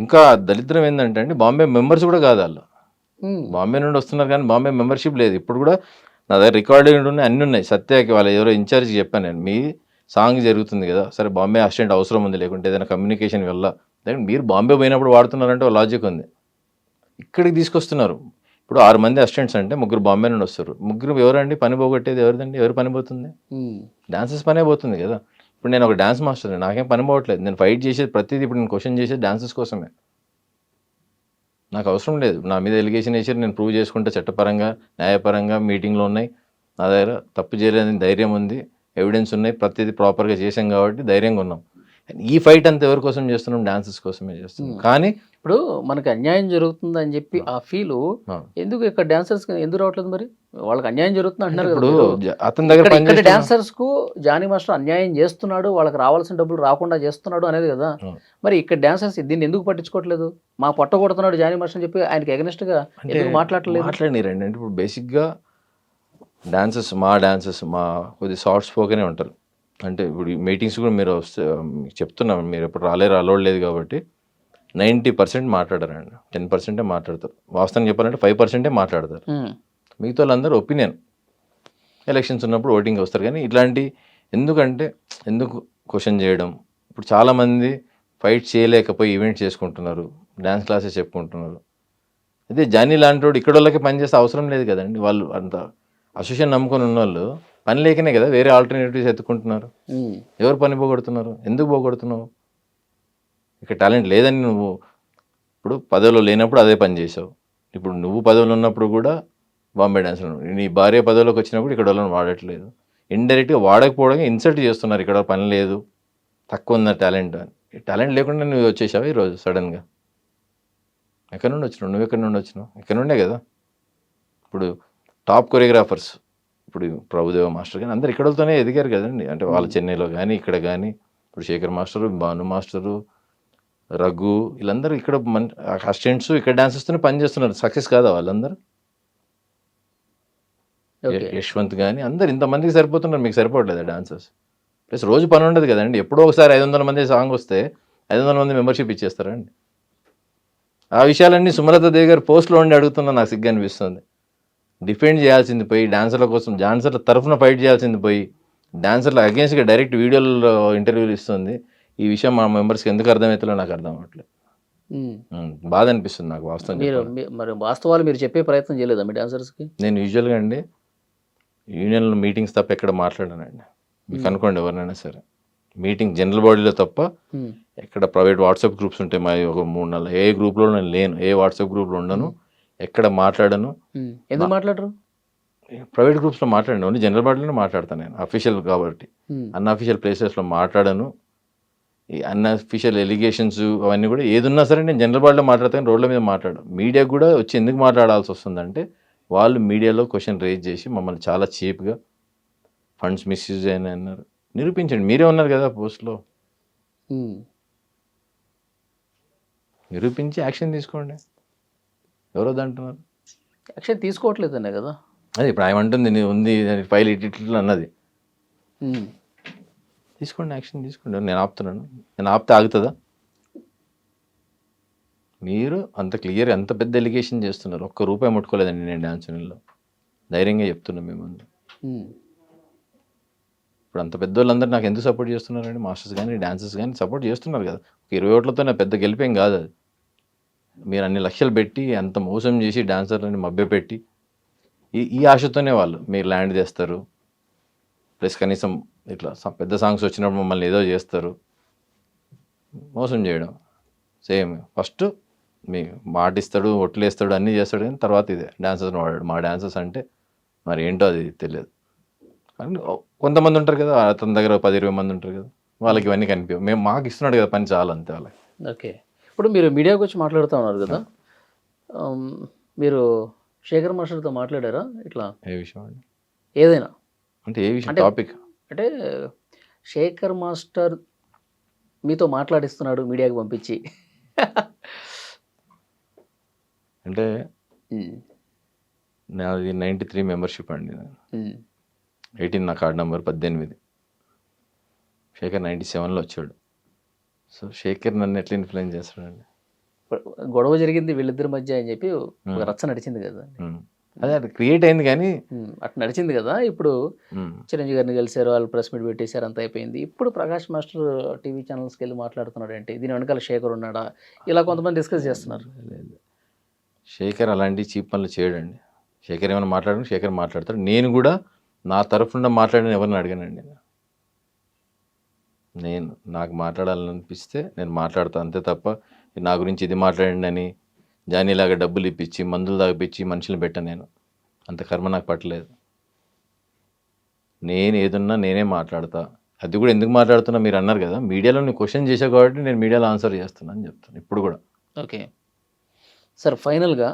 ఇంకా దరిద్రం ఏంటంటే అండి, బాంబే మెంబర్స్ కూడా కాదు వాళ్ళు, బాంబే నుండి వస్తున్నారు కానీ బాంబే మెంబర్షిప్ లేదు. ఇప్పుడు కూడా నా దగ్గర రికార్డింగ్ ఉన్నాయి, అన్నీ ఉన్నాయి. సత్యకి వాళ్ళ ఎవరో ఇన్ఛార్జ్ చెప్పాను నేను, మీ సాంగ్ జరుగుతుంది కదా, సరే బాంబే అసిస్టెంట్ అవసరం ఉంది, లేకుంటే ఏదైనా కమ్యూనికేషన్ వల్ల, లేకుంటే మీరు బాంబే పోయినప్పుడు వాడుతున్నారంటే ఒక లాజిక్ ఉంది. ఇక్కడికి తీసుకొస్తున్నారు. ఇప్పుడు 6 మంది అసిస్టెంట్స్ అంటే 3 బాంబే నుండి వస్తారు. 3 ఎవరండి పని పోగొట్టేది? ఎవరిదండి? ఎవరు పని పోతుంది? డాన్సర్స్ పనే పోతుంది కదా. ఇప్పుడు నేను ఒక డాన్స్ మాస్టర్, నాకేం పని పోవట్లేదు. నేను ఫైట్ చేసేది ప్రతిదీ, ఇప్పుడు నేను క్వశ్చన్ చేసేది డాన్సర్స్ కోసమే. నాకు అవసరం లేదు, నా మీద ఎలిగేషన్ వేసారు, నేను ప్రూవ్ చేసుకుంటే చట్టపరంగా న్యాయపరంగా మీటింగ్లో ఉన్నాయి, నా దగ్గర తప్పు చేయలేదని ధైర్యం ఉంది, ఎవిడెన్స్ ఉన్నాయి, ప్రతిదీ ప్రాపర్గా చేసాం కాబట్టి ధైర్యంగా ఉన్నాం. ఈ ఫైట్ అంతా ఎవరి కోసం చేస్తున్నాం? డాన్సర్స్ కోసమే చేస్తున్నాం. కానీ ఇప్పుడు మనకి అన్యాయం జరుగుతుంది అని చెప్పి ఆ ఫీల్ ఎందుకు ఇక్కడ డాన్సర్స్ ఎందుకు రావట్లేదు? మరి వాళ్ళకి అన్యాయం జరుగుతుంది అంటున్నారు ఇప్పుడు కదా. అతని దగ్గర డాన్సర్స్ కు జానీ మాస్టర్ అన్యాయం చేస్తున్నాడు, వాళ్ళకి రావాల్సిన డబ్బులు రాకుండా చేస్తున్నాడు అనేది కదా. మరి ఇక్కడ డాన్సర్స్ దీన్ని ఎందుకు పట్టించుకోవట్లేదు? మా పొట్ట కొడుతున్నాడు జానీ మాస్టర్ అని చెప్పి ఆయనకి అగెనిస్ట్ గా ఎందుకు మాట్లాడినారండి. అంటే ఇప్పుడు బేసిక్గా డాన్సర్స్ మా కొద్దిగా సాఫ్ట్ స్పోకెనే ఉంటారు. అంటే ఇప్పుడు మీటింగ్స్ కూడా మీరు చెప్తున్నాం, మీరు ఎప్పుడు అలౌడ్ లేదు కాబట్టి 90% మాట్లాడారండి, 10% మాట్లాడతారు. వాస్తవం చెప్పాలంటే 5% మాట్లాడతారు. మిగతా వాళ్ళందరూ ఒపీనియన్. ఎలక్షన్స్ ఉన్నప్పుడు ఓటింగ్ వస్తారు. కానీ ఇట్లాంటి ఎందుకు క్వశ్చన్ చేయడం? ఇప్పుడు చాలామంది ఫైట్ చేయలేకపోయి ఈవెంట్స్ చేసుకుంటున్నారు, డ్యాన్స్ క్లాసెస్ చెప్పుకుంటున్నారు. అదే జానీ లాంటి వాడు ఇక్కడ వాళ్ళకి పని చేస్తే అవసరం లేదు కదండి. వాళ్ళు అంత అసోసియేషన్ నమ్ముకొని ఉన్న వాళ్ళు పని లేకనే కదా వేరే ఆల్టర్నేటివ్స్ ఎత్తుకుంటున్నారు. ఎవరు పని పోగొడుతున్నారు? ఎందుకు పోగొడుతున్నావు? ఇక్కడ టాలెంట్ లేదని నువ్వు ఇప్పుడు పదవిలో లేనప్పుడు అదే పని చేసావు. ఇప్పుడు నువ్వు పదవిలో ఉన్నప్పుడు కూడా బాంబే డ్యాన్స్, నీ భార్య పదవిలోకి వచ్చినప్పుడు ఇక్కడ వాళ్ళని వాడట్లేదు. ఇండైరెక్ట్గా వాడకపోవడం ఇన్సల్ట్ చేస్తున్నారు. ఇక్కడ పని లేదు, తక్కువ ఉన్న టాలెంట్ అని. టాలెంట్ లేకుండా నువ్వు వచ్చేసావు ఈరోజు సడన్గా. ఎక్కడి నుండి వచ్చినావు? నువ్వు ఎక్కడి నుండి వచ్చినావు? ఇక్కడ నుండే కదా. ఇప్పుడు టాప్ కొరియోగ్రాఫర్స్ ఇప్పుడు ప్రభుదేవ మాస్టర్ కానీ అందరు ఇక్కడతోనే ఎదిగారు కదండి. అంటే వాళ్ళ చెన్నైలో కానీ ఇక్కడ కానీ ఇప్పుడు శేఖర్ మాస్టరు, భాను మాస్టరు, రఘు, వీళ్ళందరూ ఇక్కడ అసిస్టెంట్స్ ఇక్కడ డాన్సర్స్తోనే పని చేస్తున్నారు. సక్సెస్ కాదా వాళ్ళందరూ? యశ్వంత్ కానీ అందరు ఇంతమందికి సరిపోతున్నారు, మీకు సరిపోవట్లేదా డాన్సర్స్? ప్లస్ రోజు పని ఉండదు కదండి. ఎప్పుడో ఒకసారి 500 మంది సాంగ్ వస్తే 500 మంది మెంబర్షిప్ ఇచ్చేస్తారండి. ఆ విషయాలన్నీ సుమలత దేవి గారు పోస్ట్లో ఉండి అడుగుతున్నా నాకు సిగ్గు అనిపిస్తుంది. డిఫెండ్ చేయాల్సింది పోయి డాన్సర్ల కోసం, డాన్సర్ల తరఫున ఫైట్ చేయాల్సింది పోయి డాన్సర్ల అగేన్స్ట్గా డైరెక్ట్ వీడియోలో ఇంటర్వ్యూలు ఇస్తుంది. ఈ విషయం మా మెంబర్స్కి ఎందుకు అర్థమవుతుందో నాకు అర్థం అవ్వట్లేదు. బాధ అనిపిస్తుంది నాకు వాస్తవం. మరి వాస్తవాలు మీరు చెప్పే ప్రయత్నం చేయలేదా మీ డాన్సర్స్కి? నేను యూజువల్గా అండి యూనియన్ మీటింగ్స్ తప్ప ఎక్కడ మాట్లాడానండి. మీకు అనుకోండి ఎవరినైనా సరే మీటింగ్ జనరల్ బాడీలో తప్ప ఎక్కడ ప్రైవేట్ వాట్సాప్ గ్రూప్స్ ఉంటాయి మా ఒక 3-4 ఏ గ్రూప్లో నేను లేను, ఏ వాట్సాప్ గ్రూప్లో ఉండను, ఎక్కడ మాట్లాడను. ఎందుకు మాట్లాడరు? ప్రైవేట్ గ్రూప్స్లో మాట్లాడండి, ఓన్లీ జనరల్ బాడీలోనే మాట్లాడతాను నేను, అఫీషియల్ కాబట్టి. అన్అఫీషియల్ ప్లేసెస్లో మాట్లాడను. ఈ అన్అఫీషియల్ ఎలిగేషన్స్ అవన్నీ కూడా ఏదున్నా సరే నేను జనరల్ బాడీలో మాట్లాడతాను, రోడ్ల మీద మాట్లాడను. మీడియా కూడా వచ్చి ఎందుకు మాట్లాడాల్సి వస్తుందంటే వాళ్ళు మీడియాలో క్వశ్చన్ రేజ్ చేసి మమ్మల్ని చాలా చీప్గా ఫండ్స్ మిస్యూజ్ అయినా అన్నారు. నిరూపించండి, మీరే ఉన్నారు కదా పోస్ట్లో, నిరూపించి యాక్షన్ తీసుకోండి. ఎవరో అంటున్నారు యాక్షన్ తీసుకోవట్లేదనే కదా. అది ఇప్పుడు ఆయన అంటుంది ఉంది ఫైల్ ఇట్లా అన్నది. తీసుకోండి, యాక్షన్ తీసుకోండి. నేను ఆపుతున్నాను, నేను ఆపితే ఆగుతుందా? మీరు అంత క్లియర్ అంత పెద్ద ఎలిగేషన్ చేస్తున్నారు. ₹1 ముట్టుకోలేదండి నేను డ్యాన్స్ యూనియన్లో, ధైర్యంగా చెప్తున్నా మీ ముందు. ఇప్పుడు అంత పెద్దోళ్ళందరూ నాకు ఎందుకు సపోర్ట్ చేస్తున్నారండి? మాస్టర్స్ కానీ డాన్సర్స్ కానీ సపోర్ట్ చేస్తున్నారు కదా. 20 ఓట్లతో నా పెద్ద గెలిపేం కాదు అది. మీరు అన్ని లక్షలు పెట్టి అంత మోసం చేసి డాన్సర్లని మభ్యపెట్టి ఈ ఆశతోనే వాళ్ళు మీరు ల్యాండ్ చేస్తారు. ప్లస్ కనీసం ఇట్లా పెద్ద సాంగ్స్ వచ్చినప్పుడు మమ్మల్ని ఏదో చేస్తారు, మోసం చేయడం. సేమ్ ఫస్ట్ మీ మాట ఇస్తాడు, ఒట్లేస్తాడు, అన్నీ చేస్తాడు, కానీ తర్వాత ఇదే డాన్సర్స్ని వాడాడు. మా డాన్సర్స్ అంటే మరి ఏంటో అది తెలియదు. కానీ కొంతమంది ఉంటారు కదా, అతని దగ్గర 10-20 మంది ఉంటారు కదా, వాళ్ళకి ఇవన్నీ కనిపించవు. మేము మాకు ఇస్తున్నాడు కదా పని, చాలా అంతే వాళ్ళకి. ఓకే, ఇప్పుడు మీరు మీడియా గురించి మాట్లాడుతూ ఉన్నారు కదా, మీరు శేఖర్ మాస్టర్తో మాట్లాడారా ఇట్లా? ఏ విషయం అండి? ఏదైనా అంటే ఏ విషయం? టాపిక్ అంటే శేఖర్ మాస్టర్ మీతో మాట్లాడిస్తున్నాడు మీడియాకి పంపించి అంటే నాది 93 మెంబర్షిప్ అండి. 18 నా కార్డ్ నెంబర్ 18. శేఖర్ 97లో వచ్చాడు. సో శేఖర్ నన్ను ఎట్లా ఇన్ఫ్లుయెన్స్ చేస్తాడండి? గొడవ జరిగింది వీళ్ళిద్దరి మధ్య అని చెప్పి ఒక రచ్చ నడిచింది కదా. అదే అది క్రియేట్ అయింది కానీ అట్లా నడిచింది కదా. ఇప్పుడు చిరంజీవి గారిని కలిసారు, వాళ్ళు ప్రెస్ మీట్ పెట్టేశారు, అంత అయిపోయింది. ఇప్పుడు ప్రకాష్ మాస్టర్ టీవీ ఛానల్స్కి వెళ్ళి మాట్లాడుతున్నాడు అంటే దీని వెనకాల శేఖర్ ఉన్నాడా, ఇలా కొంతమంది డిస్కస్ చేస్తున్నారు. శేఖర్ అలాంటి చీప్ పనులు చేయడండి. శేఖర్ ఏమైనా మాట్లాడను, శేఖర్ మాట్లాడతాడు. నేను కూడా నా తరఫున మాట్లాడిన ఎవరిని అడిగానండి. నేను నాకు మాట్లాడాలనిపిస్తే నేను మాట్లాడతాను అంతే తప్ప నా గురించి ఇది మాట్లాడండి అని జానీలాగా డబ్బులు ఇప్పించి మందులు తాగిపించి మనుషులు పెట్టాను. నేను అంత కర్మ నాకు పట్టలేదు. నేను ఏదున్నా నేనే మాట్లాడతా. అది కూడా ఎందుకు మాట్లాడుతున్నా మీరు అన్నారు కదా, మీడియాలో నేను క్వశ్చన్ చేసా కాబట్టి నేను మీడియాలో ఆన్సర్ చేస్తున్నా అని చెప్తాను ఇప్పుడు కూడా. ఓకే సార్, ఫైనల్గా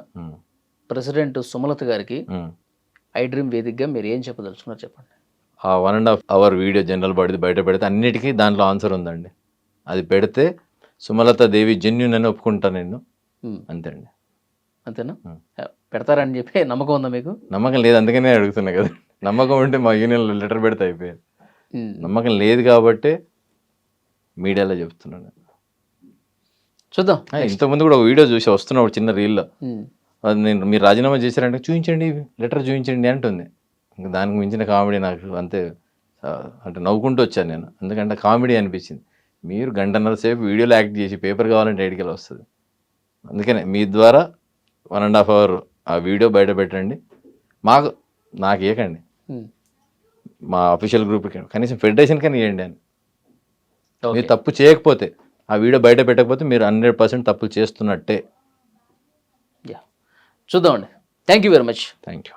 ప్రెసిడెంట్ సుమలత గారికి ఐ డ్రీమ్ వేదికగా మీరు ఏం చెప్పదలుచుకున్నారు చెప్పండి. ఆ 1.5 అవర్ వీడియో జనరల్ బాడీ బయట పెడితే అన్నిటికీ దాంట్లో ఆన్సర్ ఉందండి. అది పెడితే సుమలత దేవి జెన్యూన్ అని ఒప్పుకుంటాను నేను, అంతే అండి. అంతేనా? పెడతారని చెప్పి నమ్మకం ఉందా మీకు? నమ్మకం లేదు, అందుకనే అడుగుతున్నా కదా. నమ్మకం ఉంటే మా యూనియన్లో లెటర్ పెడితే అయిపోయారు. నమ్మకం లేదు కాబట్టి మీడియాలో చెప్తున్నాను. చూద్దాం. ఇంతకుముందు కూడా ఒక వీడియో చూసి వస్తున్నాడు చిన్న రీల్లో, ఉమ్. అది నేను మీరు రాజీనామా చేశారంటే చూపించండి, లెటర్ చూపించండి అంటుంది. ఇంకా దానికి మించిన కామెడీ నాకు అంతే, అంటే నవ్వుకుంటూ వచ్చాను నేను, ఎందుకంటే కామెడీ అనిపించింది. మీరు గంటన్నర సేపు వీడియోలో యాక్ట్ చేసి పేపర్ కావాలంటే ఎడికెళ్ళి వస్తుంది. అందుకనే మీ ద్వారా 1.5 hour ఆ వీడియో బయట పెట్టండి, నాకు ఏకండి, ఉమ్. మా అఫీషియల్ గ్రూప్కి కనీసం ఫెడరేషన్ కానీ ఇవ్వండి అని. ఓకే. మీరు తప్పు చేయకపోతే, ఆ వీడియో బయట పెట్టకపోతే మీరు 100% తప్పులు చేస్తున్నట్టే. చూద్దామండి. Thank you very much. Thank you.